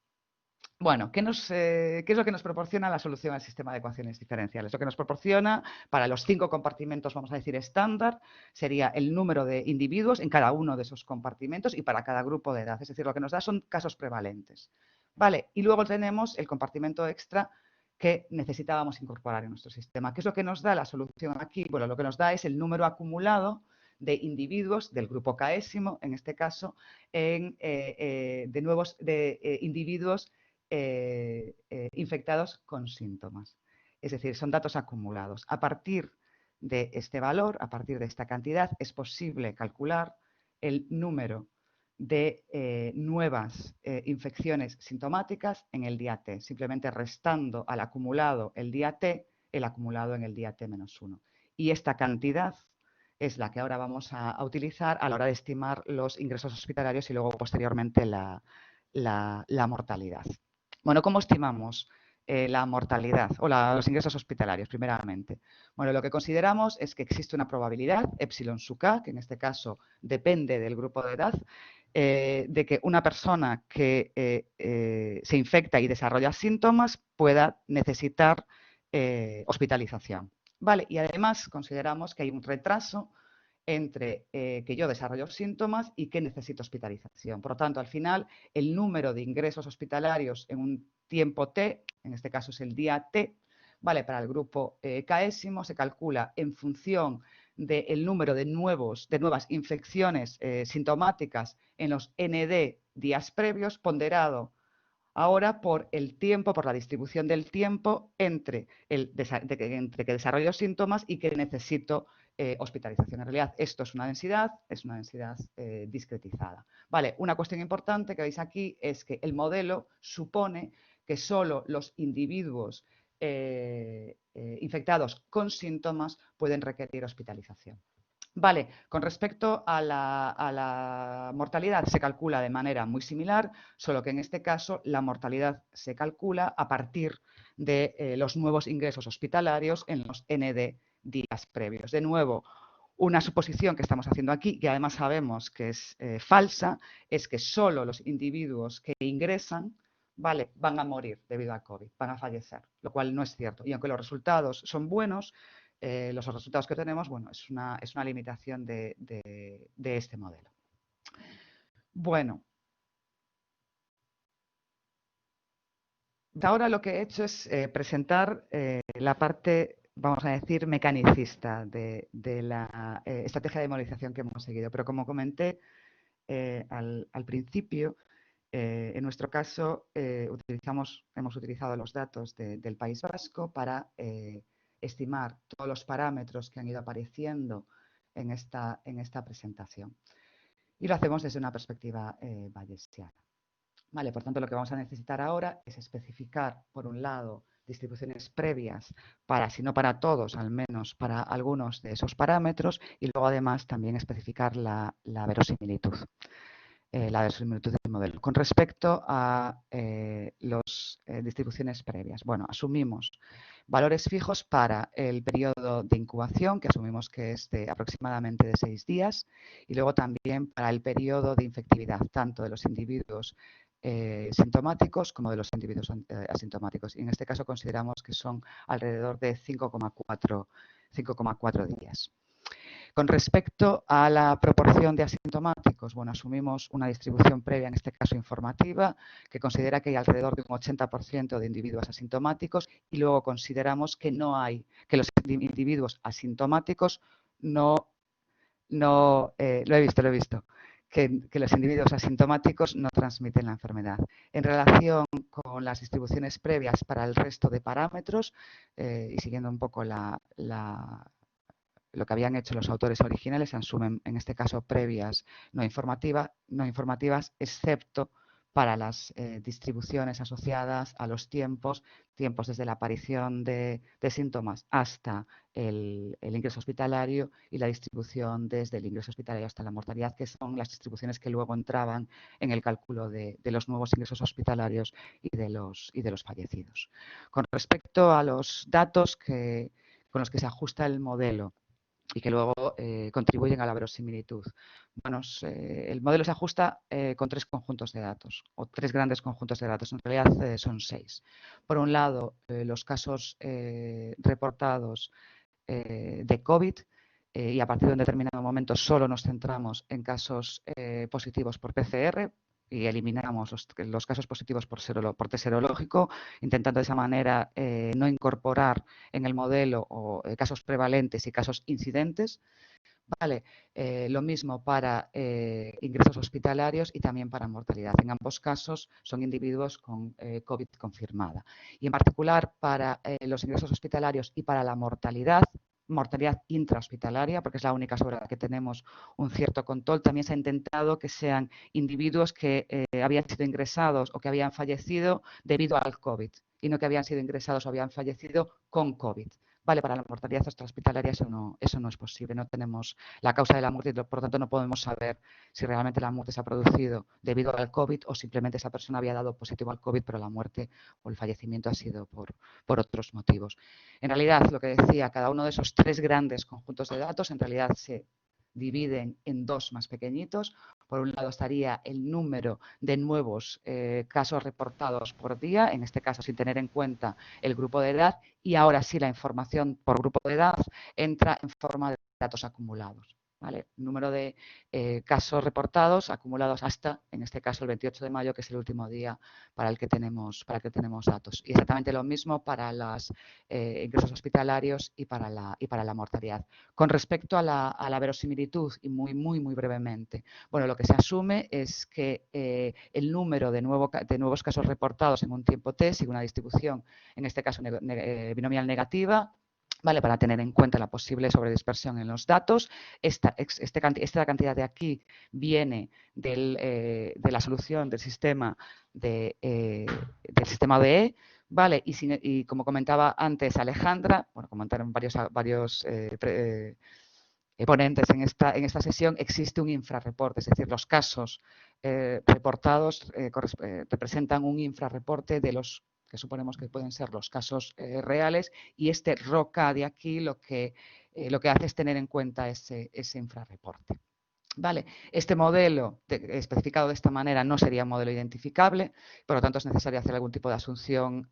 Bueno, ¿qué es lo que nos proporciona la solución al sistema de ecuaciones diferenciales? Lo que nos proporciona para los 5 compartimentos, vamos a decir, estándar, sería el número de individuos en cada uno de esos compartimentos y para cada grupo de edad. Es decir, lo que nos da son casos prevalentes. Vale, y luego tenemos el compartimento extra que necesitábamos incorporar en nuestro sistema. ¿Qué es lo que nos da la solución aquí? Bueno, lo que nos da es el número acumulado de individuos del grupo Késimo, en este caso, de individuos infectados con síntomas. Es decir, son datos acumulados. A partir de este valor, a partir de esta cantidad, es posible calcular el número de nuevas infecciones sintomáticas en el día T, simplemente restando al acumulado el día T, el acumulado en el día T-1. Y esta cantidad es la que ahora vamos a utilizar a la hora de estimar los ingresos hospitalarios y luego posteriormente la mortalidad. Bueno, ¿cómo estimamos la mortalidad o los ingresos hospitalarios, primeramente? Bueno, lo que consideramos es que existe una probabilidad, epsilon sub k, que en este caso depende del grupo de edad, de que una persona que se infecta y desarrolla síntomas pueda necesitar hospitalización. Vale, y además consideramos que hay un retraso entre que yo desarrollo síntomas y que necesito hospitalización. Por lo tanto, al final, el número de ingresos hospitalarios en un tiempo T, en este caso es el día T, ¿vale? Para el grupo Késimo se calcula en función del número de nuevas infecciones sintomáticas en los ND días previos, ponderado ahora por el tiempo, por la distribución del tiempo entre que desarrollo síntomas y que necesito hospitalización. En realidad, esto es una densidad discretizada. Vale, una cuestión importante que veis aquí es que el modelo supone que solo los individuos infectados con síntomas pueden requerir hospitalización. Vale, con respecto a la mortalidad se calcula de manera muy similar, solo que en este caso la mortalidad se calcula a partir de los nuevos ingresos hospitalarios en los ND días previos. De nuevo, una suposición que estamos haciendo aquí, que además sabemos que es falsa, es que solo los individuos que ingresan, ¿vale?, van a morir debido a COVID, van a fallecer, lo cual no es cierto. Y aunque los resultados son buenos, los resultados que tenemos, bueno, es una limitación de este modelo. Bueno, ahora lo que he hecho es presentar la parte, vamos a decir, mecanicista de la estrategia de inmunización que hemos seguido. Pero como comenté al principio, en nuestro caso hemos utilizado los datos del País Vasco para estimar todos los parámetros que han ido apareciendo en esta presentación. Y lo hacemos desde una perspectiva bayesiana. Vale, por tanto, lo que vamos a necesitar ahora es especificar, por un lado, distribuciones previas para, si no para todos, al menos para algunos de esos parámetros, y luego además también especificar la verosimilitud. La verosimilitud del modelo. Con respecto a las distribuciones previas, bueno, asumimos valores fijos para el periodo de incubación, que asumimos que es de aproximadamente de 6 días, y luego también para el periodo de infectividad, tanto de los individuos sintomáticos como de los individuos asintomáticos. Y en este caso consideramos que son alrededor de 5,4 días. Con respecto a la proporción de asintomáticos, bueno, asumimos una distribución previa, en este caso informativa, que considera que hay alrededor de un 80% de individuos asintomáticos y luego consideramos que que los individuos asintomáticos lo he visto, que los individuos asintomáticos no transmiten la enfermedad. En relación con las distribuciones previas para el resto de parámetros, y siguiendo un poco lo que habían hecho los autores originales, se asumen en este caso previas no informativas, excepto para las distribuciones asociadas a los tiempos desde la aparición de síntomas hasta el ingreso hospitalario y la distribución desde el ingreso hospitalario hasta la mortalidad, que son las distribuciones que luego entraban en el cálculo de los nuevos ingresos hospitalarios y de los fallecidos. Con respecto a los datos con los que se ajusta el modelo, y que luego contribuyen a la verosimilitud. Bueno, el modelo se ajusta con 3 conjuntos de datos, o 3 grandes conjuntos de datos. En realidad son 6. Por un lado, los casos reportados de COVID, y a partir de un determinado momento solo nos centramos en casos positivos por PCR y eliminamos los casos positivos por test serológico, intentando de esa manera no incorporar en el modelo casos prevalentes y casos incidentes. Vale, lo mismo para ingresos hospitalarios y también para mortalidad. En ambos casos son individuos con COVID confirmada. Y en particular para los ingresos hospitalarios y para la mortalidad intrahospitalaria, porque es la única sobre la que tenemos un cierto control, también se ha intentado que sean individuos que habían sido ingresados o que habían fallecido debido al COVID y no que habían sido ingresados o habían fallecido con COVID. Vale, para la mortalidad extrahospitalaria eso no es posible, no tenemos la causa de la muerte y por lo tanto no podemos saber si realmente la muerte se ha producido debido al COVID o simplemente esa persona había dado positivo al COVID, pero la muerte o el fallecimiento ha sido por otros motivos. En realidad, lo que decía, cada uno de esos 3 grandes conjuntos de datos en realidad se dividen en 2 más pequeñitos. Por un lado estaría el número de nuevos casos reportados por día, en este caso sin tener en cuenta el grupo de edad, y ahora sí la información por grupo de edad entra en forma de datos acumulados. ¿Vale? Número de casos reportados acumulados hasta, en este caso, el 28 de mayo, que es el último día para el que tenemos datos. Y exactamente lo mismo para los ingresos hospitalarios y para la mortalidad. Con respecto a la verosimilitud, y muy brevemente, bueno, lo que se asume es que el número de nuevos casos reportados en un tiempo T sigue una distribución, en este caso binomial negativa, ¿vale? Para tener en cuenta la posible sobredispersión en los datos. Esta cantidad de aquí viene de la solución del sistema ODE, ¿vale? Y como comentaba antes Alejandra, bueno, comentaron varios ponentes en esta sesión, existe un infrarreporte, es decir, los casos reportados representan un infrarreporte de los que suponemos que pueden ser los casos reales, y este ROCA de aquí lo que hace es tener en cuenta ese infrarreporte. Vale, este modelo especificado de esta manera no sería un modelo identificable, por lo tanto es necesario hacer algún tipo de asunción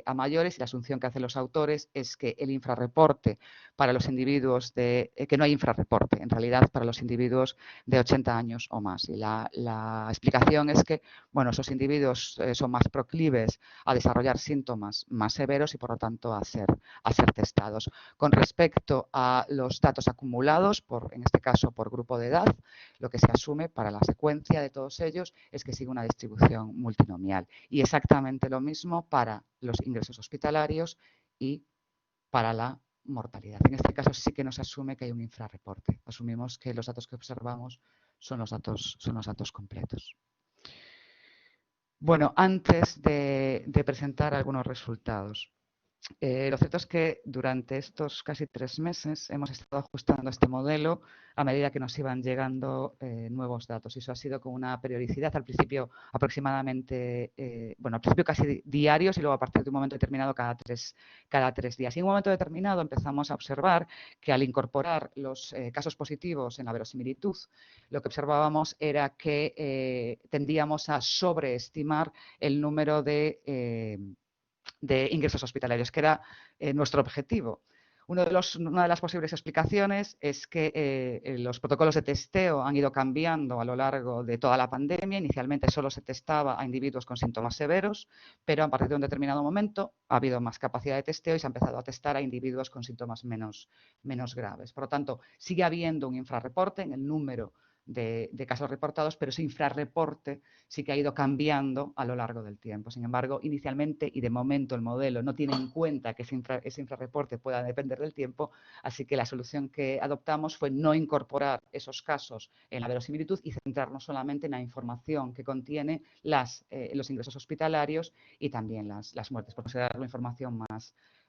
a mayores, y la asunción que hacen los autores es que el infrarreporte para los individuos que no hay infrarreporte, en realidad, para los individuos de 80 años o más. Y la explicación es que, bueno, esos individuos son más proclives a desarrollar síntomas más severos y, por lo tanto, a ser testados. Con respecto a los datos acumulados, en este caso por grupo de edad, lo que se asume para la secuencia de todos ellos es que sigue una distribución multinomial. Y exactamente lo mismo para los ingresos hospitalarios y para la mortalidad. En este caso sí que nos asume que hay un infrarreporte. Asumimos que los datos que observamos son los datos completos. Bueno, antes de presentar algunos resultados, lo cierto es que durante estos casi 3 meses hemos estado ajustando este modelo a medida que nos iban llegando nuevos datos, y eso ha sido con una periodicidad, al principio aproximadamente, al principio casi diarios, y luego a partir de un momento determinado cada tres días. Y en un momento determinado empezamos a observar que al incorporar los casos positivos en la verosimilitud, lo que observábamos era que tendíamos a sobreestimar el número de ingresos hospitalarios, que era nuestro objetivo. Una de las posibles explicaciones es que los protocolos de testeo han ido cambiando a lo largo de toda la pandemia. Inicialmente solo se testaba a individuos con síntomas severos, pero a partir de un determinado momento ha habido más capacidad de testeo y se ha empezado a testar a individuos con síntomas menos graves. Por lo tanto, sigue habiendo un infrarreporte en el número de casos reportados, pero ese infrarreporte sí que ha ido cambiando a lo largo del tiempo. Sin embargo, inicialmente y de momento el modelo no tiene en cuenta que ese infrarreporte pueda depender del tiempo, así que la solución que adoptamos fue no incorporar esos casos en la verosimilitud y centrarnos solamente en la información que contiene los ingresos hospitalarios y también las muertes, por considerarlo información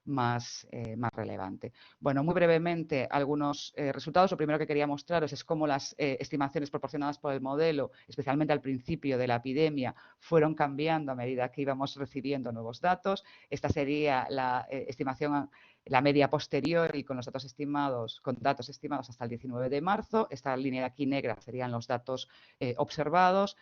más relevante. Bueno, muy brevemente, algunos resultados. Lo primero que quería mostraros es cómo las estimaciones proporcionadas por el modelo, especialmente al principio de la epidemia, fueron cambiando a medida que íbamos recibiendo nuevos datos. Esta sería la estimación, la media posterior y con los datos estimados, hasta el 19 de marzo. Esta línea de aquí negra serían los datos observados.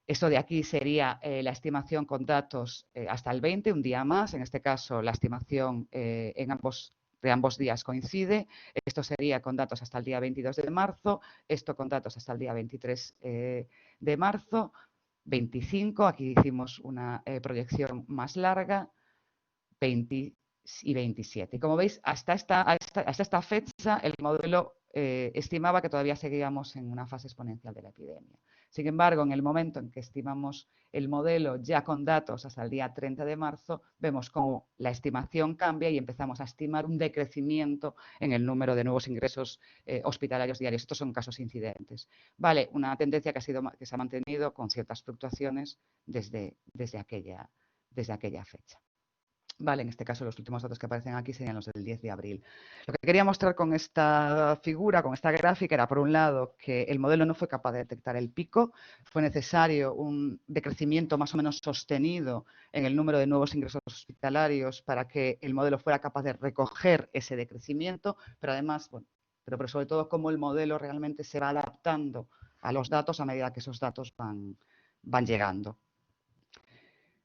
Esto de aquí sería la estimación con datos hasta el 20, un día más. En este caso, la estimación de ambos días coincide. Esto sería con datos hasta el día 22 de marzo, esto con datos hasta el día 23 de marzo, 25, aquí hicimos una proyección más larga, 20 y 27. Y como veis, hasta esta fecha el modelo estimaba que todavía seguíamos en una fase exponencial de la epidemia. Sin embargo, en el momento en que estimamos el modelo ya con datos hasta el día 30 de marzo, vemos cómo la estimación cambia y empezamos a estimar un decrecimiento en el número de nuevos ingresos hospitalarios diarios. Estos son casos incidentes. Vale, una tendencia que se ha mantenido con ciertas fluctuaciones desde aquella fecha. Vale, en este caso los últimos datos que aparecen aquí serían los del 10 de abril. Lo que quería mostrar con esta figura, con esta gráfica, era por un lado que el modelo no fue capaz de detectar el pico, fue necesario un decrecimiento más o menos sostenido en el número de nuevos ingresos hospitalarios para que el modelo fuera capaz de recoger ese decrecimiento, pero además, bueno, pero sobre todo cómo el modelo realmente se va adaptando a los datos a medida que esos datos van llegando.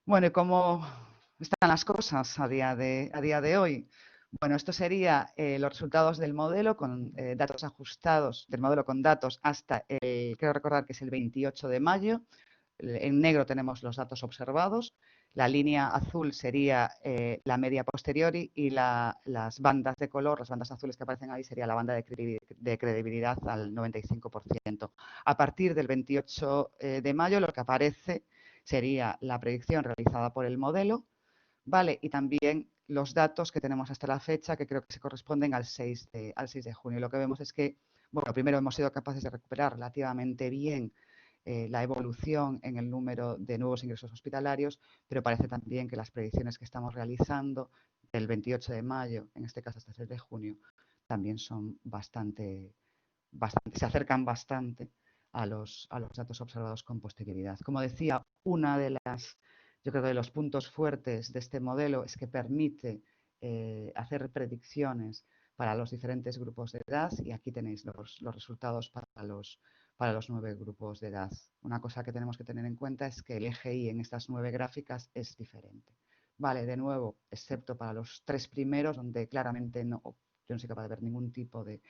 Bueno, ¿y cómo están las cosas a día de hoy? Bueno, esto sería los resultados del modelo con datos ajustados, del modelo con datos hasta, creo recordar que es el 28 de mayo. En negro tenemos los datos observados. La línea azul sería la media posteriori y las bandas de color, las bandas azules que aparecen ahí, sería la banda de credibilidad al 95%. A partir del 28 de mayo lo que aparece sería la predicción realizada por el modelo, ¿vale? Y también los datos que tenemos hasta la fecha, que creo que se corresponden al 6 de junio. Lo que vemos es que, bueno, primero hemos sido capaces de recuperar relativamente bien la evolución en el número de nuevos ingresos hospitalarios, pero parece también que las predicciones que estamos realizando del 28 de mayo, en este caso hasta el 6 de junio, también son se acercan bastante a los datos observados con posterioridad. Como decía, yo creo que de los puntos fuertes de este modelo es que permite hacer predicciones para los diferentes grupos de edad y aquí tenéis los resultados para los 9 grupos de edad. Una cosa que tenemos que tener en cuenta es que el EGI en estas 9 gráficas es diferente. Vale, de nuevo, excepto para los 3 primeros, donde claramente yo no soy capaz de ver ningún tipo de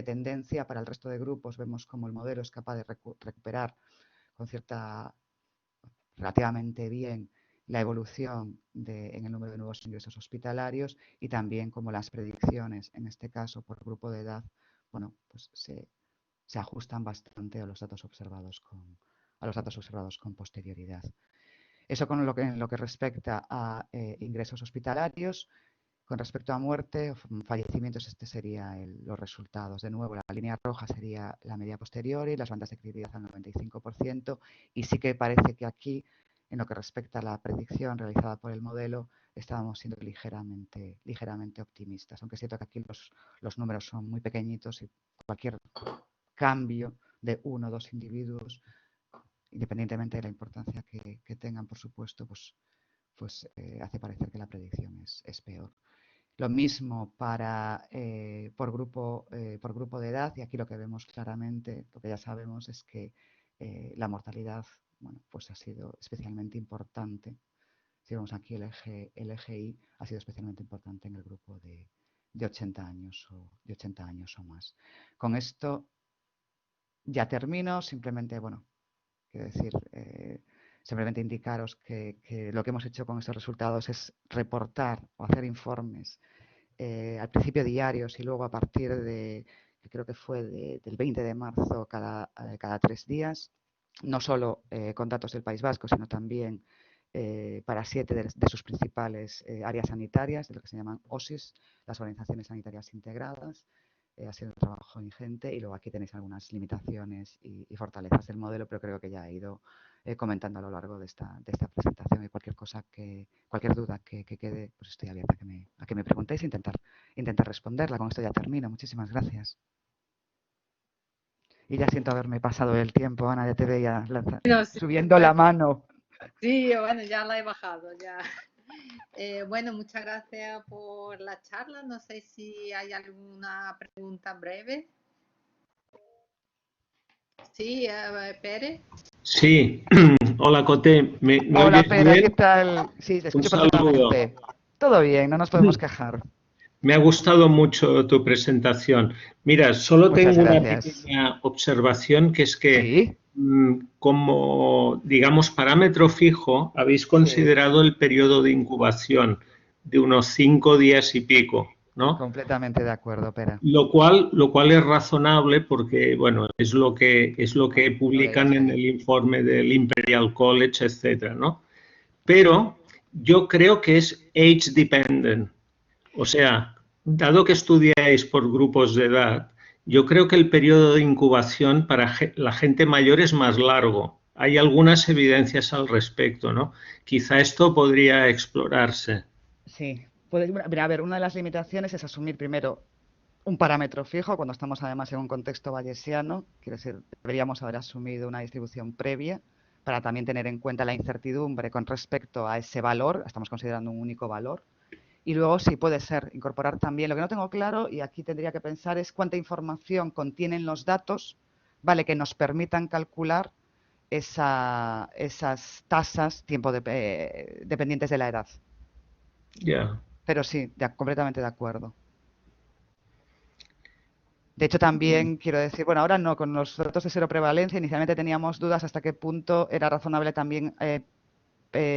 tendencia. Para el resto de grupos vemos como el modelo es capaz de recuperar con relativamente bien la evolución en el número de nuevos ingresos hospitalarios y también como las predicciones, en este caso por grupo de edad, bueno, pues se ajustan bastante a los datos observados con posterioridad. Eso con lo que respecta a ingresos hospitalarios. Con respecto a muerte o fallecimientos, este serían los resultados. De nuevo, la línea roja sería la media posterior y las bandas de credibilidad al 95%. Y sí que parece que aquí, en lo que respecta a la predicción realizada por el modelo, estábamos siendo ligeramente optimistas. Aunque es cierto que aquí los números son muy pequeñitos y cualquier cambio de 1 o 2 individuos, independientemente de la importancia que tengan, por supuesto, pues hace parecer que la predicción es peor. Lo mismo por grupo de edad, y aquí lo que vemos claramente, lo que ya sabemos es que la mortalidad, bueno, pues ha sido especialmente importante. Si vemos aquí el EGI ha sido especialmente importante en el grupo de 80 años o más. Con esto ya termino. Simplemente, bueno, quiero decir, simplemente indicaros que lo que hemos hecho con estos resultados es reportar o hacer informes al principio diarios y luego a partir que creo que fue del 20 de marzo cada 3 días, no solo con datos del País Vasco, sino también para 7 de sus principales áreas sanitarias, de lo que se llaman OSIS, las Organizaciones Sanitarias Integradas, ha sido un trabajo ingente, y luego aquí tenéis algunas limitaciones y fortalezas del modelo, pero creo que ya he ido comentando a lo largo de esta presentación, y cualquier duda que quede, pues estoy abierta a que me preguntéis e intentar responderla. Con esto ya termino. Muchísimas gracias. Y ya siento haberme pasado el tiempo, Ana, ya te veía subiendo la mano. Sí, bueno, ya la he bajado, ya. Bueno, muchas gracias por la charla. No sé si hay alguna pregunta breve. Sí, Pérez. Sí, hola Coté, ¿me Hola, oyes Pera, ¿qué bien? tal? Sí, te Un escucho saludo. perfectamente. Todo bien, no nos podemos quejar. Me ha gustado mucho tu presentación. Mira, solo Muchas tengo una gracias. pequeña observación, que es que Sí, como, digamos, parámetro fijo, habéis sí, considerado el periodo de incubación de unos 5 días y pico, ¿no? completamente de acuerdo, Pera. Lo cual es razonable porque, bueno, es lo que Lo publican veis en ahí. el informe del Imperial College, etcétera, ¿no? Pero yo creo que es age dependent. O sea, dado que estudiáis por grupos de edad, yo creo que el periodo de incubación para la gente mayor es más largo. Hay algunas evidencias al respecto, ¿no? Quizá esto podría explorarse. Sí, mira, a ver, una de las limitaciones es asumir primero un parámetro fijo cuando estamos además en un contexto bayesiano. Quiero decir, deberíamos haber asumido una distribución previa para también tener en cuenta la incertidumbre con respecto a ese valor. Estamos considerando un único valor. Y luego sí puede ser incorporar también, lo que no tengo claro, y aquí tendría que pensar, es cuánta información contienen los datos, vale, que nos permitan calcular esas tasas dependientes de la edad. Ya. Pero sí, completamente de acuerdo. De hecho, también quiero decir, bueno, ahora no, con los datos de cero prevalencia, inicialmente teníamos dudas hasta qué punto era razonable también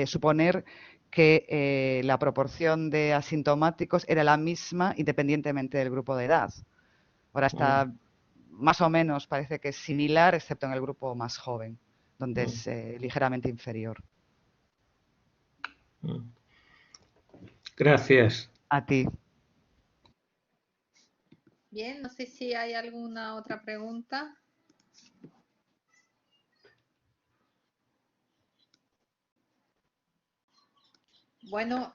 suponer que la proporción de asintomáticos era la misma independientemente del grupo de edad. Ahora está más o menos, parece que es similar, excepto en el grupo más joven, donde es ligeramente inferior. Gracias. A ti. Bien, no sé si hay alguna otra pregunta. Bueno,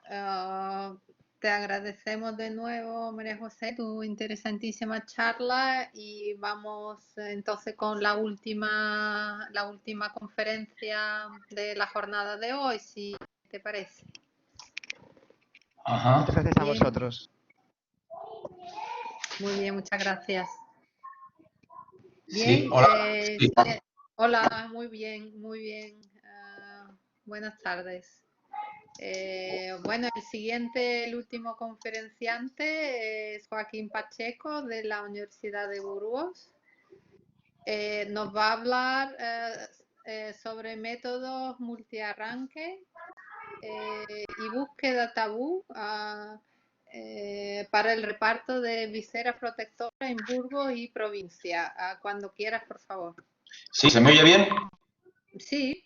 te agradecemos de nuevo, María José, tu interesantísima charla, y vamos entonces con la última conferencia de la jornada de hoy, si te parece. Ajá. Muchas gracias a Bien. vosotros. Muy bien, muchas gracias. Sí, Bien, hola. Sí. hola, muy bien, muy bien. Buenas tardes. Bueno, el último conferenciante es Joaquín Pacheco, de la Universidad de Burgos. Nos va a hablar sobre métodos multiarranque y búsqueda tabú para el reparto de viseras protectoras en Burgos y provincia. Cuando quieras, por favor. Sí, ¿se me oye bien? Sí,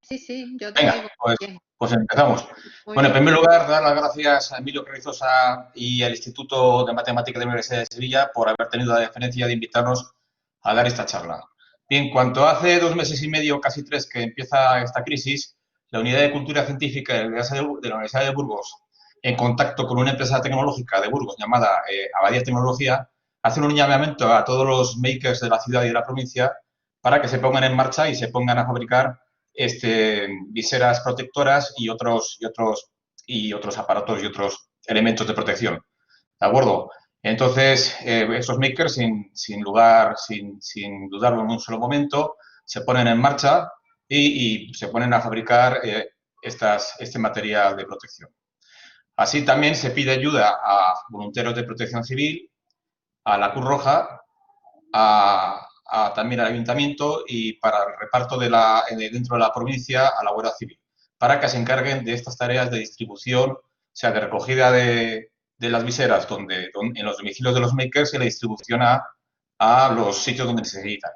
yo te Venga, oigo bien. pues empezamos. Muy Bueno, en bien. primer lugar, dar las gracias a Emilio Carrizosa y al Instituto de Matemáticas de la Universidad de Sevilla por haber tenido la deferencia de invitarnos a dar esta charla. Bien, cuanto hace 2 meses y medio, casi 3, que empieza esta crisis, la Unidad de Cultura Científica de la Universidad de Burgos, en contacto con una empresa tecnológica de Burgos llamada Abadía Tecnología, hacen un llamamiento a todos los makers de la ciudad y de la provincia para que se pongan en marcha y se pongan a fabricar viseras protectoras y otros aparatos y otros elementos de protección. ¿De acuerdo? Entonces, esos makers, sin dudarlo en un solo momento, se ponen en marcha y se ponen a fabricar este material de protección. Así también se pide ayuda a voluntarios de protección civil, a la Cruz Roja, también al ayuntamiento y para el reparto dentro de la provincia a la Guardia Civil, para que se encarguen de estas tareas de distribución, o sea, de recogida de las viseras en los domicilios de los makers y la distribución a los sitios donde se necesitan.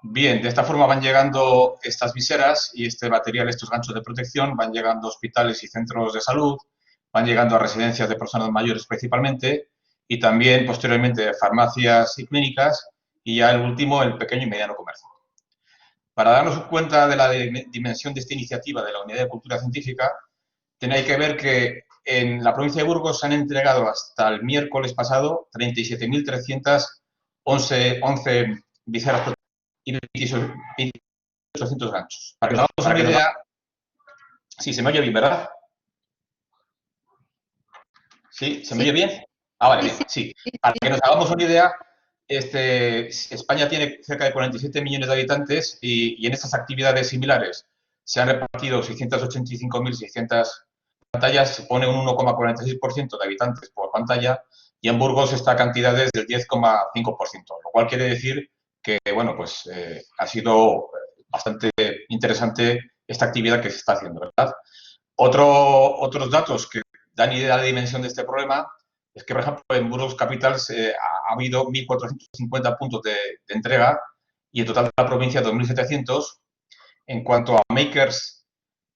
Bien, de esta forma van llegando estas viseras y este material, estos ganchos de protección, van llegando a hospitales y centros de salud, van llegando a residencias de personas mayores principalmente, y también posteriormente farmacias y clínicas, y ya el último, el pequeño y mediano comercio. Para darnos cuenta de la dimensión de esta iniciativa de la Unidad de Cultura Científica, tenéis que ver que en la provincia de Burgos se han entregado hasta el miércoles pasado 37.311 viseras y 28.800 ganchos. Para que nos hagamos una idea, sí, se me oye bien, ¿verdad? ¿Sí? ¿Se me oye bien? Ah, vale, bien, sí. Para que nos hagamos una idea, España tiene cerca de 47 millones de habitantes y en estas actividades similares se han repartido 685.600 pantallas, se pone un 1,46% de habitantes por pantalla, y en Burgos esta cantidad es del 10,5%, lo cual quiere decir que, bueno, pues ha sido bastante interesante esta actividad que se está haciendo, ¿verdad? Otros datos que dan idea de la dimensión de este problema es que, por ejemplo, en Burgos Capital ha habido 1.450 puntos de entrega y en total de la provincia 2.700. En cuanto a makers,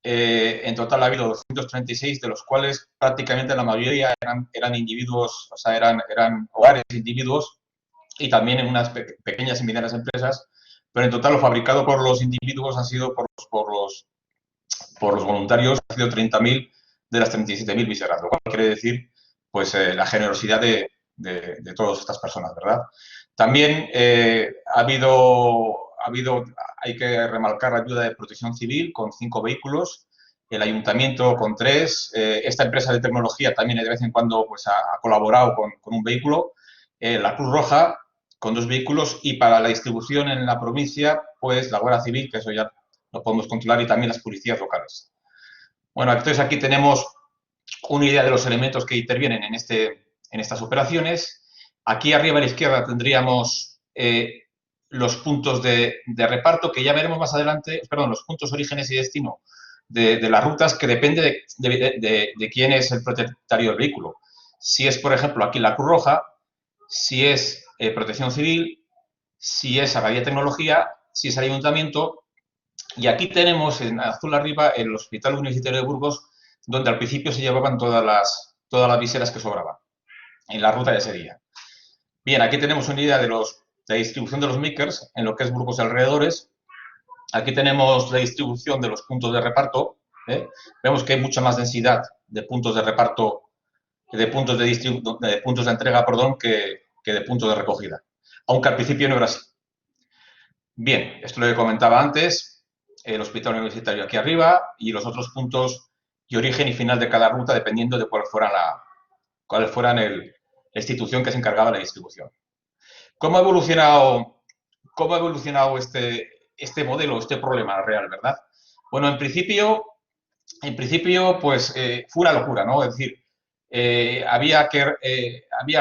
en total ha habido 236, de los cuales prácticamente la mayoría eran individuos, o sea, eran hogares de individuos y también en unas pequeñas y medianas empresas, pero en total lo fabricado por los individuos ha sido por los voluntarios, ha sido 30.000 de las 37.000 viseras, lo cual quiere decir pues la generosidad de todas estas personas, ¿verdad? También hay que remarcar la ayuda de Protección Civil con 5 vehículos, el Ayuntamiento con 3, esta empresa de tecnología también de vez en cuando pues, ha colaborado con un vehículo, la Cruz Roja con 2 vehículos y para la distribución en la provincia, pues la Guardia Civil, que eso ya lo podemos controlar, y también las policías locales. Bueno, entonces aquí tenemos una idea de los elementos que intervienen en estas operaciones. Aquí arriba a la izquierda tendríamos los puntos de reparto, que ya veremos más adelante, perdón, los puntos orígenes y destino de las rutas, que depende de quién es el propietario del vehículo. Si es, por ejemplo, aquí la Cruz Roja, si es Protección Civil, si es Abadía Tecnología, si es el Ayuntamiento. Y aquí tenemos en azul arriba el Hospital Universitario de Burgos, donde al principio se llevaban todas las viseras que sobraban en la ruta de ese día. Bien, aquí tenemos una idea de la distribución de los makers en lo que es Burgos y alrededores. Aquí tenemos la distribución de los puntos de reparto. Vemos que hay mucha más densidad de puntos de reparto, de puntos de entrega, perdón, que de puntos de recogida. Aunque al principio no era así. Bien, esto lo que comentaba antes, el Hospital Universitario aquí arriba y los otros puntos y origen y final de cada ruta, dependiendo de cuál fuera la institución que se encargaba de la distribución. ¿Cómo ha evolucionado este modelo, este problema real, verdad? Bueno, en principio pues fue una locura, ¿no? Es decir, había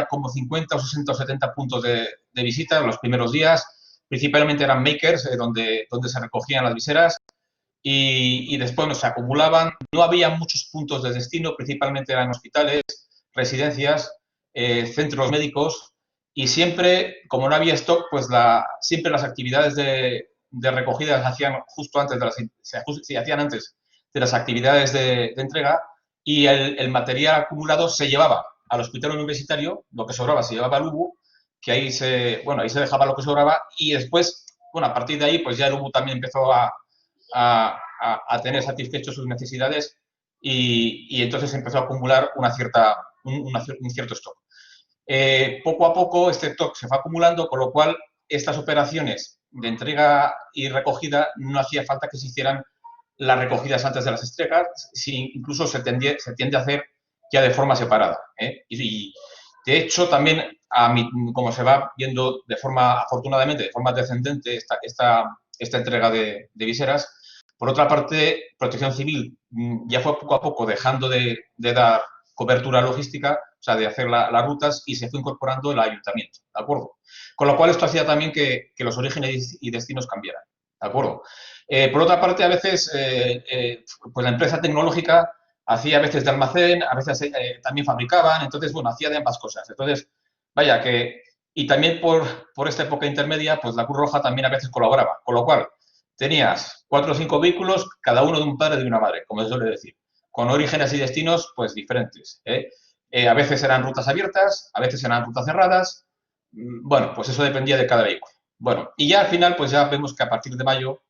como 50 o 60 o 70 puntos de visita en los primeros días. Principalmente eran makers, donde se recogían las viseras y después no se acumulaban. No había muchos puntos de destino, principalmente eran hospitales, residencias, centros médicos, y siempre, como no había stock, pues siempre las actividades de recogida se hacían justo antes de las actividades de entrega, y el material acumulado se llevaba al hospital universitario, lo que sobraba se llevaba al UBU, que ahí se dejaba lo que sobraba, y después, bueno, a partir de ahí, pues ya el UBU también empezó a tener satisfechos sus necesidades y entonces empezó a acumular un cierto stock. Poco a poco este stock se fue acumulando, con lo cual estas operaciones de entrega y recogida no hacía falta que se hicieran las recogidas antes de las entregas, incluso se tiende a hacer ya de forma separada. Y de hecho, también, como se va viendo afortunadamente, de forma descendente esta entrega de viseras, por otra parte, Protección Civil ya fue poco a poco dejando de dar cobertura logística, o sea, de hacer las rutas, y se fue incorporando el Ayuntamiento, ¿de acuerdo? Con lo cual esto hacía también que los orígenes y destinos cambiaran, ¿de acuerdo? Por otra parte, a veces, pues la empresa tecnológica hacía a veces de almacén, a veces también fabricaban, entonces, bueno, hacía de ambas cosas. Entonces, vaya que... Y también por esta época intermedia, pues la Cruz Roja también a veces colaboraba, con lo cual tenías 4 o 5 vehículos, cada uno de un padre y de una madre, como se suele decir, con orígenes y destinos, pues, diferentes. A veces eran rutas abiertas, a veces eran rutas cerradas. Bueno, pues eso dependía de cada vehículo. Bueno, y ya al final, pues ya vemos que a partir de mayo,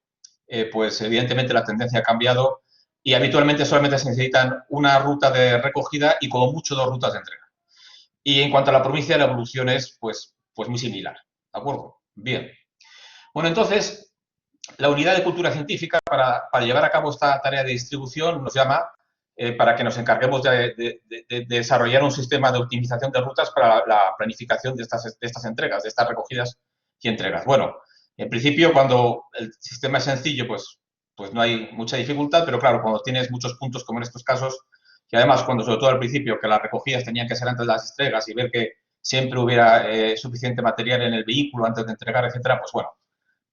pues evidentemente la tendencia ha cambiado y habitualmente solamente se necesitan una ruta de recogida y como mucho 2 rutas de entrega. Y en cuanto a la provincia, la evolución es pues muy similar. ¿De acuerdo? Bien. Bueno, entonces, la Unidad de Cultura Científica, para llevar a cabo esta tarea de distribución, nos llama para que nos encarguemos de desarrollar un sistema de optimización de rutas para la planificación de estas entregas, de estas recogidas y entregas. Bueno, en principio, cuando el sistema es sencillo, pues no hay mucha dificultad, pero claro, cuando tienes muchos puntos, como en estos casos, y además cuando, sobre todo al principio, que las recogidas tenían que ser antes de las entregas y ver que siempre hubiera suficiente material en el vehículo antes de entregar, etcétera, pues bueno,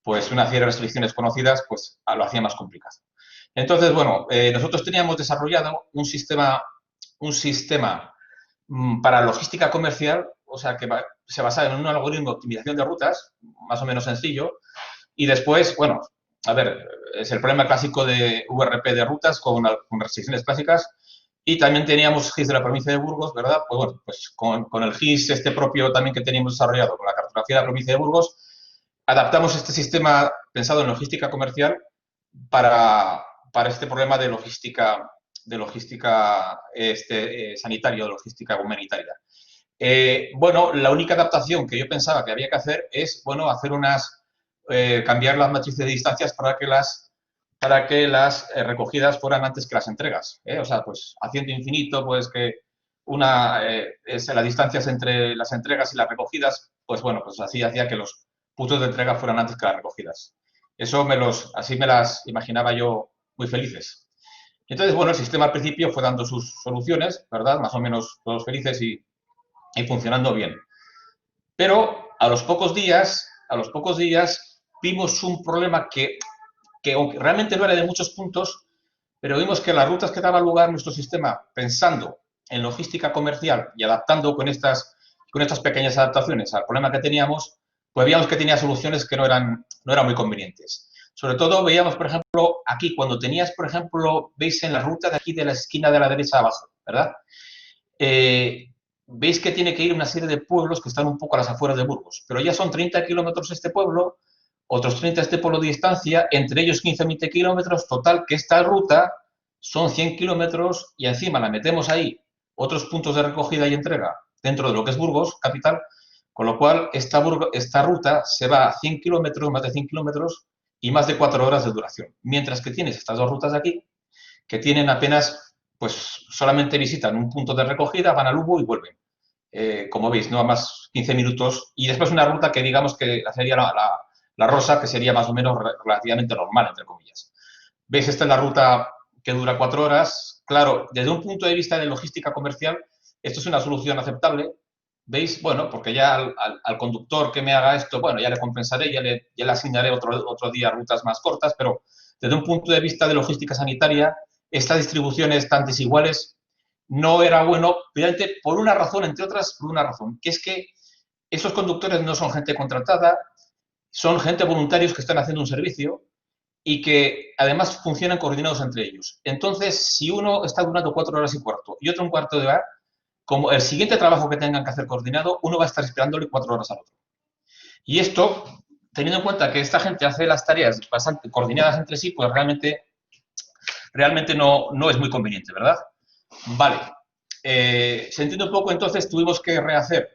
pues una serie de restricciones conocidas, pues lo hacía más complicado. Entonces, bueno, nosotros teníamos desarrollado un sistema para logística comercial, o sea, que se basaba en un algoritmo de optimización de rutas, más o menos sencillo, y después, bueno, a ver, es el problema clásico de VRP de rutas con restricciones clásicas, y también teníamos GIS de la provincia de Burgos, ¿verdad? Pues bueno, pues con el GIS este propio también que teníamos desarrollado, con la cartografía de la provincia de Burgos, adaptamos este sistema pensado en logística comercial para este problema de logística sanitaria, de logística humanitaria. Bueno, la única adaptación que yo pensaba que había que hacer es, bueno, hacer cambiar las matrices de distancias para que las recogidas fueran antes que las entregas. O sea, pues haciendo infinito, pues que las distancias entre las entregas y las recogidas, pues bueno, pues así hacía que los puntos de entrega fueran antes que las recogidas. Eso así me las imaginaba yo muy felices. Entonces, bueno, el sistema al principio fue dando sus soluciones, ¿verdad? Más o menos todos felices y funcionando bien. Pero a los pocos días vimos un problema que aunque realmente no era de muchos puntos, pero vimos que las rutas que daba lugar nuestro sistema pensando en logística comercial y adaptando con estas pequeñas adaptaciones al problema que teníamos, pues veíamos que tenía soluciones que no eran muy convenientes. Sobre todo veíamos, por ejemplo, aquí, cuando tenías, por ejemplo, veis en la ruta de aquí de la esquina de la derecha abajo, ¿verdad? Veis que tiene que ir una serie de pueblos que están un poco a las afueras de Burgos, pero ya son 30 kilómetros este pueblo, otros 30 este pueblo de distancia, entre ellos 15-20 kilómetros, total, que esta ruta son 100 kilómetros y encima la metemos ahí otros puntos de recogida y entrega dentro de lo que es Burgos, capital, con lo cual esta ruta se va a 100 kilómetros, más de 100 kilómetros y más de 4 horas de duración. Mientras que tienes estas dos rutas de aquí, que tienen apenas, pues solamente visitan un punto de recogida, van a Lugo y vuelven. Como veis, no a más 15 minutos. Y después una ruta que digamos que sería la rosa, que sería más o menos relativamente normal, entre comillas. ¿Veis? Esta es la ruta que dura 4 horas. Claro, desde un punto de vista de logística comercial, esto es una solución aceptable. ¿Veis? Bueno, porque ya al conductor que me haga esto, bueno, ya le compensaré, ya le asignaré otro día rutas más cortas, pero desde un punto de vista de logística sanitaria, estas distribuciones tan desiguales no era bueno, precisamente por una razón, entre otras, por una razón, que es que esos conductores no son gente contratada, son gente voluntarios que están haciendo un servicio y que además funcionan coordinados entre ellos. Entonces, si uno está durando 4 horas y cuarto y otro un cuarto de hora, como el siguiente trabajo que tengan que hacer coordinado, uno va a estar esperándole 4 horas al otro. Y esto, teniendo en cuenta que esta gente hace las tareas bastante coordinadas entre sí, pues realmente no es muy conveniente, ¿verdad? Vale. Se entiende un poco, entonces tuvimos que rehacer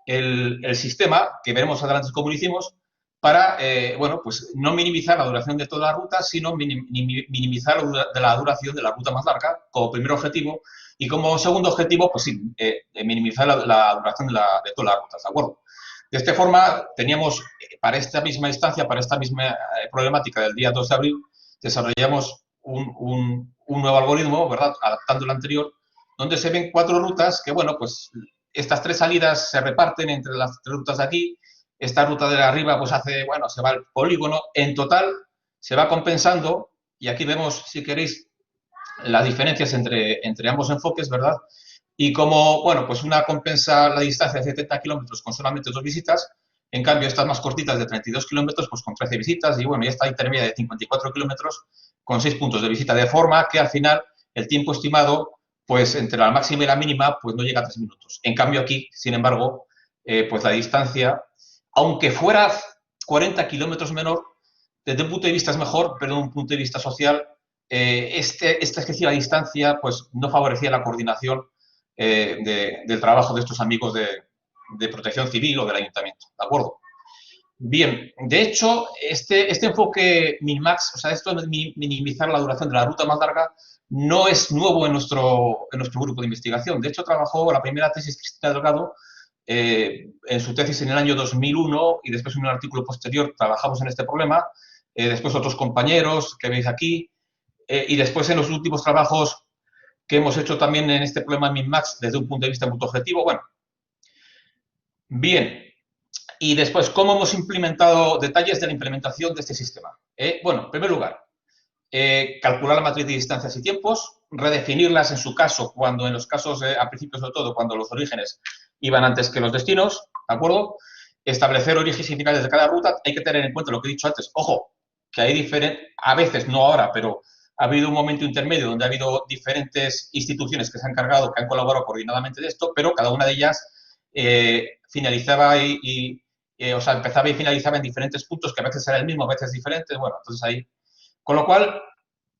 el sistema, que veremos adelante cómo lo hicimos, para, bueno, pues no minimizar la duración de toda la ruta, sino minimizar la duración de la ruta más larga, como primer objetivo, y como segundo objetivo, pues sí, minimizar la duración de todas las rutas, ¿de acuerdo? De esta forma, teníamos, para esta misma instancia, para esta misma problemática del día 2 de abril, desarrollamos un nuevo algoritmo, ¿verdad?, adaptando el anterior, donde se ven 4 rutas que, bueno, pues estas 3 salidas se reparten entre las 3 rutas de aquí. Esta ruta de arriba, pues se va al polígono. En total, se va compensando, y aquí vemos, si queréis, las diferencias entre ambos enfoques, ¿verdad? Y como, bueno, pues una compensa la distancia de 70 kilómetros con solamente 2 visitas, en cambio, estas más cortitas de 32 kilómetros, pues con 13 visitas, y bueno, y esta intermedia de 54 kilómetros con 6 puntos de visita, de forma que al final el tiempo estimado pues entre la máxima y la mínima, pues no llega a 3 minutos. En cambio aquí, sin embargo, pues la distancia, aunque fuera 40 kilómetros menor, desde un punto de vista es mejor, pero desde un punto de vista social, esta excesiva distancia pues no favorecía la coordinación del trabajo de estos amigos de protección civil o del ayuntamiento, ¿de acuerdo? Bien, de hecho, este enfoque min-max, o sea, esto de minimizar la duración de la ruta más larga, no es nuevo en nuestro grupo de investigación. De hecho, trabajó la primera tesis Cristina Delgado en su tesis en el año 2001 y después en un artículo posterior trabajamos en este problema. Después otros compañeros que veis aquí y después en los últimos trabajos que hemos hecho también en este problema min-max desde un punto de vista muy objetivo. Bueno, bien. Y después, ¿cómo hemos implementado detalles de la implementación de este sistema? Bueno, en primer lugar, calcular la matriz de distancias y tiempos, redefinirlas en su caso, cuando en los casos, al principio sobre todo, cuando los orígenes iban antes que los destinos, ¿de acuerdo? Establecer orígenes y finales de cada ruta. Hay que tener en cuenta lo que he dicho antes. Ojo, que hay diferentes, a veces, no ahora, pero ha habido un momento intermedio donde ha habido diferentes instituciones que se han encargado, que han colaborado coordinadamente de esto, pero cada una de ellas finalizaba o sea, empezaba y finalizaba en diferentes puntos, que a veces era el mismo, a veces diferentes. Bueno, entonces ahí. Con lo cual,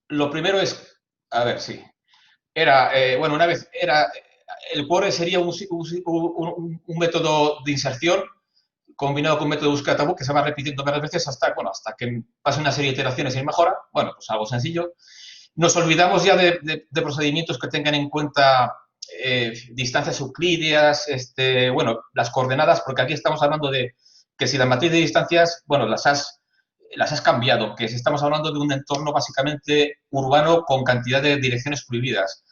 lo primero es, a ver, sí, bueno, una vez el core sería un método de inserción combinado con un método de búsqueda tabú que se va repitiendo varias veces hasta que pase una serie de iteraciones y mejora. Bueno, pues algo sencillo. Nos olvidamos ya de procedimientos que tengan en cuenta distancias euclídeas, bueno, las coordenadas, porque aquí estamos hablando de que si la matriz de distancias, bueno, las has cambiado, que si estamos hablando de un entorno básicamente urbano con cantidad de direcciones prohibidas.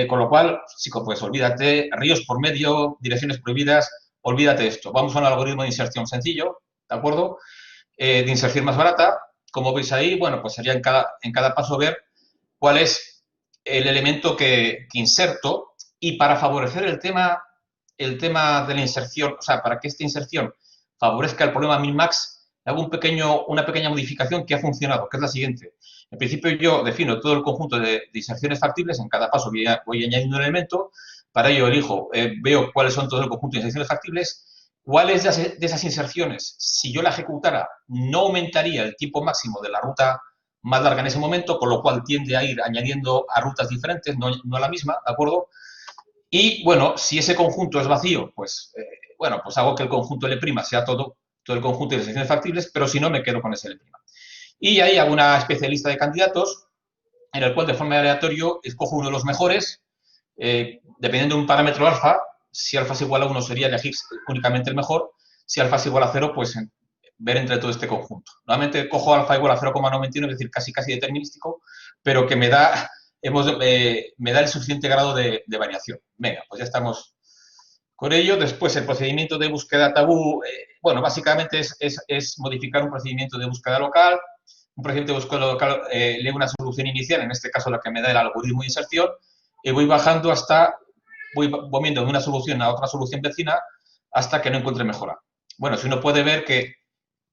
Con lo cual, chico, pues olvídate, ríos por medio, direcciones prohibidas, olvídate esto. Vamos a un algoritmo de inserción sencillo, ¿de acuerdo? De inserción más barata. Como veis ahí, bueno, pues sería en cada paso ver cuál es el elemento que inserto, y para favorecer el tema de la inserción, o sea, para que esta inserción favorezca el problema min-max, hago una pequeña modificación que ha funcionado, que es la siguiente. En principio yo defino todo el conjunto de inserciones factibles, en cada paso voy añadiendo un elemento, para ello elijo, veo cuáles son todo el conjunto de inserciones factibles, cuáles de esas inserciones, si yo la ejecutara, no aumentaría el tiempo máximo de la ruta más larga en ese momento, con lo cual tiende a ir añadiendo a rutas diferentes, no a la misma, ¿de acuerdo? Y, bueno, si ese conjunto es vacío, pues, bueno, pues hago que el conjunto L' sea todo el conjunto de inserciones factibles, pero si no, me quedo con ese L'. Y ahí hago una especie de lista de candidatos en el cual de forma aleatoria escojo uno de los mejores, dependiendo de un parámetro alfa. Si alfa es igual a 1 sería elegir únicamente el mejor, si alfa es igual a 0, pues ver entre todo este conjunto. Nuevamente cojo alfa igual a 0,91, es decir, casi determinístico, pero que me da el suficiente grado de variación. Venga, pues ya estamos con ello. Después, el procedimiento de búsqueda tabú, bueno, básicamente es modificar un procedimiento de búsqueda local. Un procedimiento de búsqueda local lee una solución inicial, en este caso la que me da el algoritmo de inserción, y voy bajando voy moviendo de una solución a otra solución vecina hasta que no encuentre mejora. Bueno, si uno puede ver que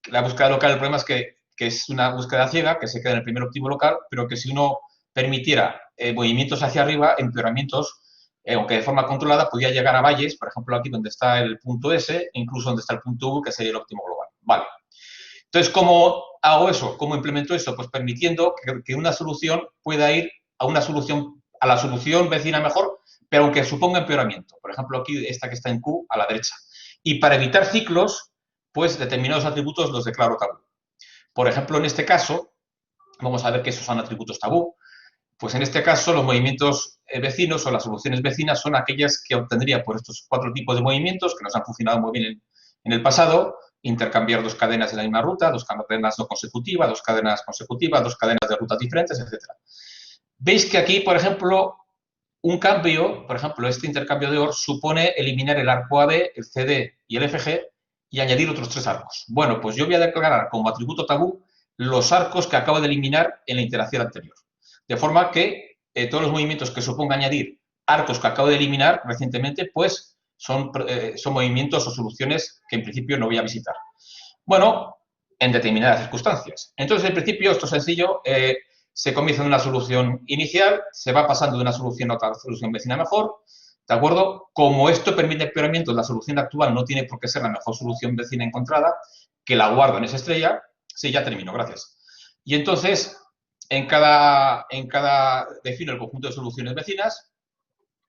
la búsqueda local, el problema es que es una búsqueda ciega, que se queda en el primer óptimo local, pero que si uno permitiera movimientos hacia arriba, empeoramientos, aunque de forma controlada, podría llegar a valles, por ejemplo, aquí donde está el punto S, incluso donde está el punto U, que sería el óptimo global. Vale. Entonces, ¿cómo hago eso? ¿Cómo implemento eso? Pues permitiendo que una solución pueda ir a la solución vecina mejor, pero aunque suponga empeoramiento. Por ejemplo, aquí esta que está en Q, a la derecha. Y para evitar ciclos, pues determinados atributos los declaro tabú. Por ejemplo, en este caso, vamos a ver que esos son atributos tabú. Pues en este caso, los movimientos vecinos o las soluciones vecinas son aquellas que obtendría por estos 4 tipos de movimientos que nos han funcionado muy bien en el pasado: intercambiar 2 cadenas de la misma ruta, 2 cadenas no consecutivas, 2 cadenas consecutivas, 2 cadenas de rutas diferentes, etc. Veis que aquí, por ejemplo, un cambio, por ejemplo, este intercambio de OR supone eliminar el arco AB, el CD y el FG y añadir otros 3 arcos. Bueno, pues yo voy a declarar como atributo tabú los arcos que acabo de eliminar en la interacción anterior. De forma que todos los movimientos que suponga añadir arcos que acabo de eliminar recientemente, pues son movimientos o soluciones que en principio no voy a visitar. Bueno, en determinadas circunstancias. Entonces, en principio, esto es sencillo. se comienza en una solución inicial, se va pasando de una solución a otra solución vecina mejor, ¿de acuerdo? Como esto permite empeoramiento, la solución actual no tiene por qué ser la mejor solución vecina encontrada, que la guardo en esa estrella. Sí, ya termino, gracias. Y entonces, en cada defino el conjunto de soluciones vecinas,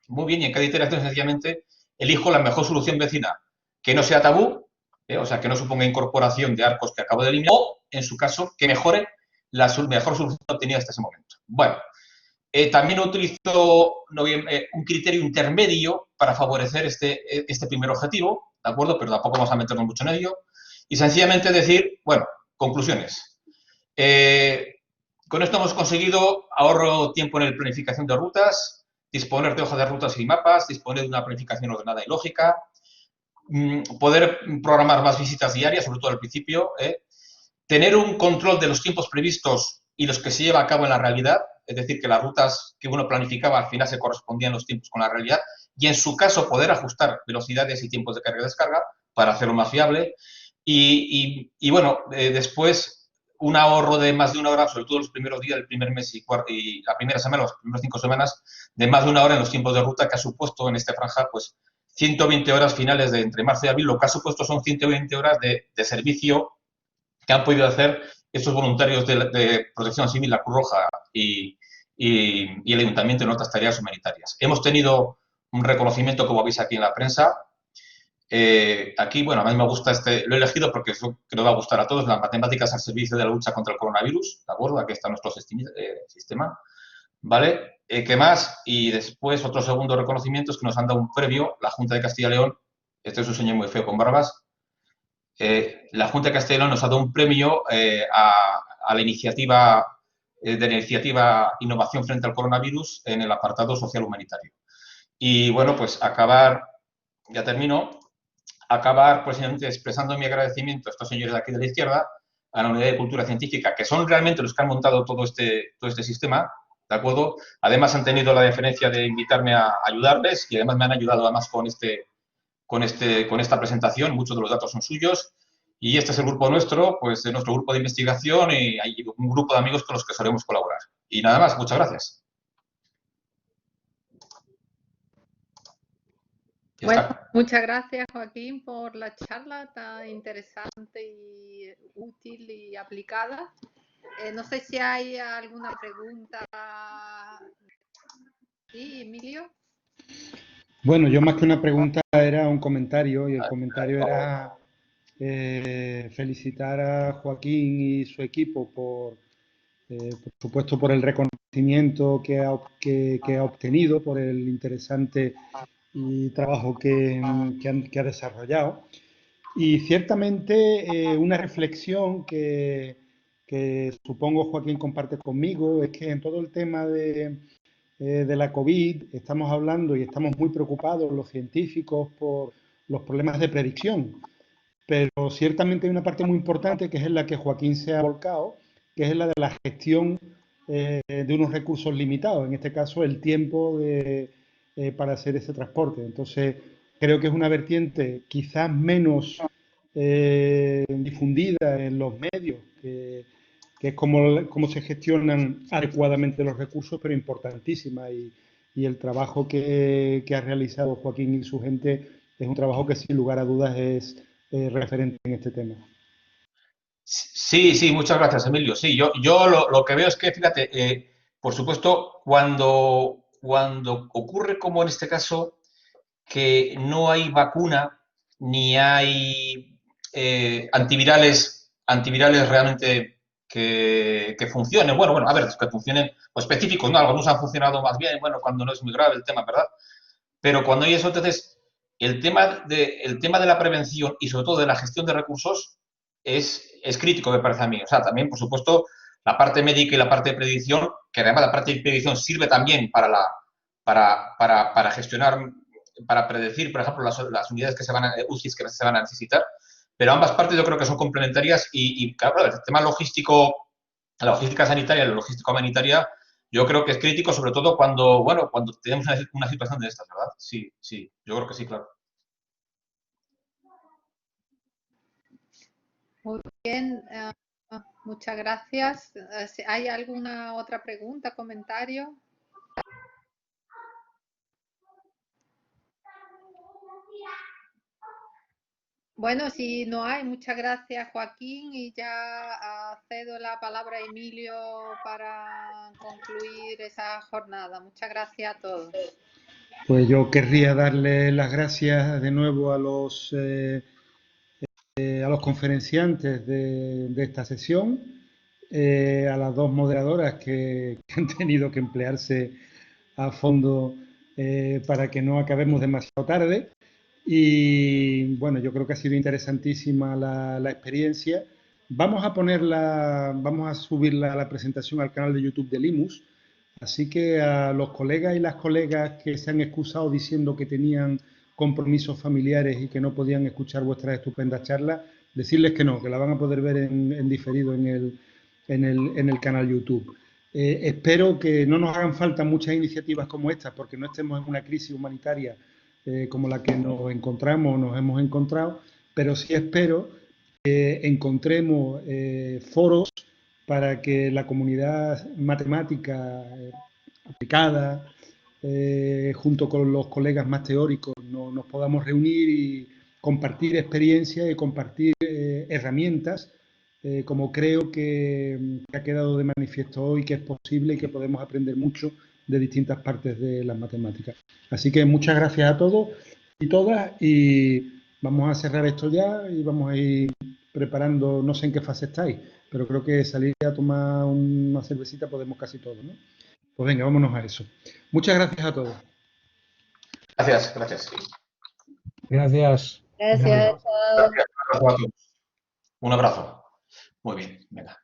muy bien, y en cada iteración sencillamente elijo la mejor solución vecina, que no sea tabú, o sea, que no suponga incorporación de arcos que acabo de eliminar, o, en su caso, que mejore la mejor solución obtenida hasta ese momento. Bueno, también utilizo un criterio intermedio para favorecer este primer objetivo, ¿de acuerdo? Pero tampoco vamos a meternos mucho en ello. Y sencillamente decir, bueno, conclusiones. Con esto hemos conseguido ahorro tiempo en la planificación de rutas, disponer de hojas de rutas y mapas, disponer de una planificación ordenada y lógica, poder programar más visitas diarias, sobre todo al principio, tener un control de los tiempos previstos y los que se lleva a cabo en la realidad, es decir, que las rutas que uno planificaba al final se correspondían los tiempos con la realidad, y en su caso poder ajustar velocidades y tiempos de carga y descarga para hacerlo más fiable. Y bueno, después un ahorro de más de una hora, sobre todo los primeros días del primer mes y la primera semana, las primeras 5 semanas, de más de una hora en los tiempos de ruta, que ha supuesto en esta franja, pues, 120 horas finales de entre marzo y abril. Lo que ha supuesto son 120 horas de servicio que han podido hacer estos voluntarios de Protección Civil, la Cruz Roja y el Ayuntamiento en otras tareas humanitarias. Hemos tenido un reconocimiento, como veis aquí en la prensa. Aquí, bueno, a mí me gusta lo he elegido porque creo que nos va a gustar a todos, las matemáticas al servicio de la lucha contra el coronavirus, ¿de acuerdo? Aquí está nuestro sistema, ¿vale? ¿Qué más? Y después otro segundo reconocimiento es que nos han dado un premio, la Junta de Castilla y León, este es un señor muy feo con barbas, la Junta de Castilla y León nos ha dado un premio a la iniciativa Innovación frente al coronavirus en el apartado social humanitario. Y bueno, pues acabar, ya termino, pues expresando mi agradecimiento a estos señores de aquí de la izquierda, a la Unidad de Cultura Científica, que son realmente los que han montado todo este sistema, ¿de acuerdo? Además han tenido la deferencia de invitarme a ayudarles y además me han ayudado además con esta presentación, muchos de los datos son suyos, y este es el grupo nuestro, pues de nuestro grupo de investigación, y hay un grupo de amigos con los que solemos colaborar. Y nada más, muchas gracias. Bueno, muchas gracias, Joaquín, por la charla tan interesante y útil y aplicada. No sé si hay alguna pregunta. ¿Sí, Emilio? Bueno, yo más que una pregunta era un comentario, y el comentario era felicitar a Joaquín y su equipo por supuesto, por el reconocimiento que ha obtenido, por el interesante trabajo que ha desarrollado. Y ciertamente una reflexión que supongo Joaquín comparte conmigo es que en todo el tema de la COVID estamos hablando y estamos muy preocupados los científicos por los problemas de predicción, pero ciertamente hay una parte muy importante que es en la que Joaquín se ha volcado, que es la de la gestión de unos recursos limitados, en este caso el tiempo para hacer ese transporte. Entonces, creo que es una vertiente quizás menos difundida en los medios, que es cómo se gestionan adecuadamente los recursos, pero importantísima. Y el trabajo que ha realizado Joaquín y su gente es un trabajo que sin lugar a dudas es referente en este tema. Sí, sí, muchas gracias, Emilio. Sí, yo lo que veo es que, fíjate, por supuesto, cuando ocurre como en este caso, que no hay vacuna ni hay antivirales realmente que funcionen. Bueno, a ver, que funcionen o específicos, ¿no? Algunos han funcionado más bien, bueno, cuando no es muy grave el tema, ¿verdad? Pero cuando hay eso, entonces, el tema de la prevención y sobre todo de la gestión de recursos es crítico, me parece a mí. O sea, también, por supuesto, la parte médica y la parte de predicción, que además la parte de predicción sirve también para gestionar, para predecir, por ejemplo, las unidades UCIs que se van a necesitar, pero ambas partes yo creo que son complementarias y claro, el tema logístico, la logística sanitaria y la logística humanitaria, yo creo que es crítico, sobre todo cuando tenemos una situación de estas, ¿verdad? Sí, yo creo que sí, claro. Muy bien. Muchas gracias. ¿Hay alguna otra pregunta, comentario? Bueno, si no hay, muchas gracias, Joaquín, y ya cedo la palabra a Emilio para concluir esa jornada. Muchas gracias a todos. Pues yo querría darle las gracias de nuevo a los conferenciantes de esta sesión, a las dos moderadoras que han tenido que emplearse a fondo para que no acabemos demasiado tarde. Y bueno, yo creo que ha sido interesantísima la experiencia. Vamos a subir la presentación al canal de YouTube de Limus. Así que a los colegas y las colegas que se han excusado diciendo que tenían compromisos familiares y que no podían escuchar vuestras estupendas charlas, decirles que no, que la van a poder ver en diferido en el canal YouTube. Espero que no nos hagan falta muchas iniciativas como estas, porque no estemos en una crisis humanitaria como la que nos hemos encontrado, pero sí espero que encontremos foros para que la comunidad matemática aplicada, junto con los colegas más teóricos, nos podamos reunir y compartir experiencias y compartir herramientas, como creo que ha quedado de manifiesto hoy, que es posible y que podemos aprender mucho de distintas partes de las matemáticas. Así que muchas gracias a todos y todas, y vamos a cerrar esto ya y vamos a ir preparando, no sé en qué fase estáis, pero creo que salir a tomar una cervecita podemos casi todos, ¿no? Pues venga, vámonos a eso. Muchas gracias a todos. Gracias, gracias. Gracias. Gracias a todos. Un abrazo. Muy bien, venga.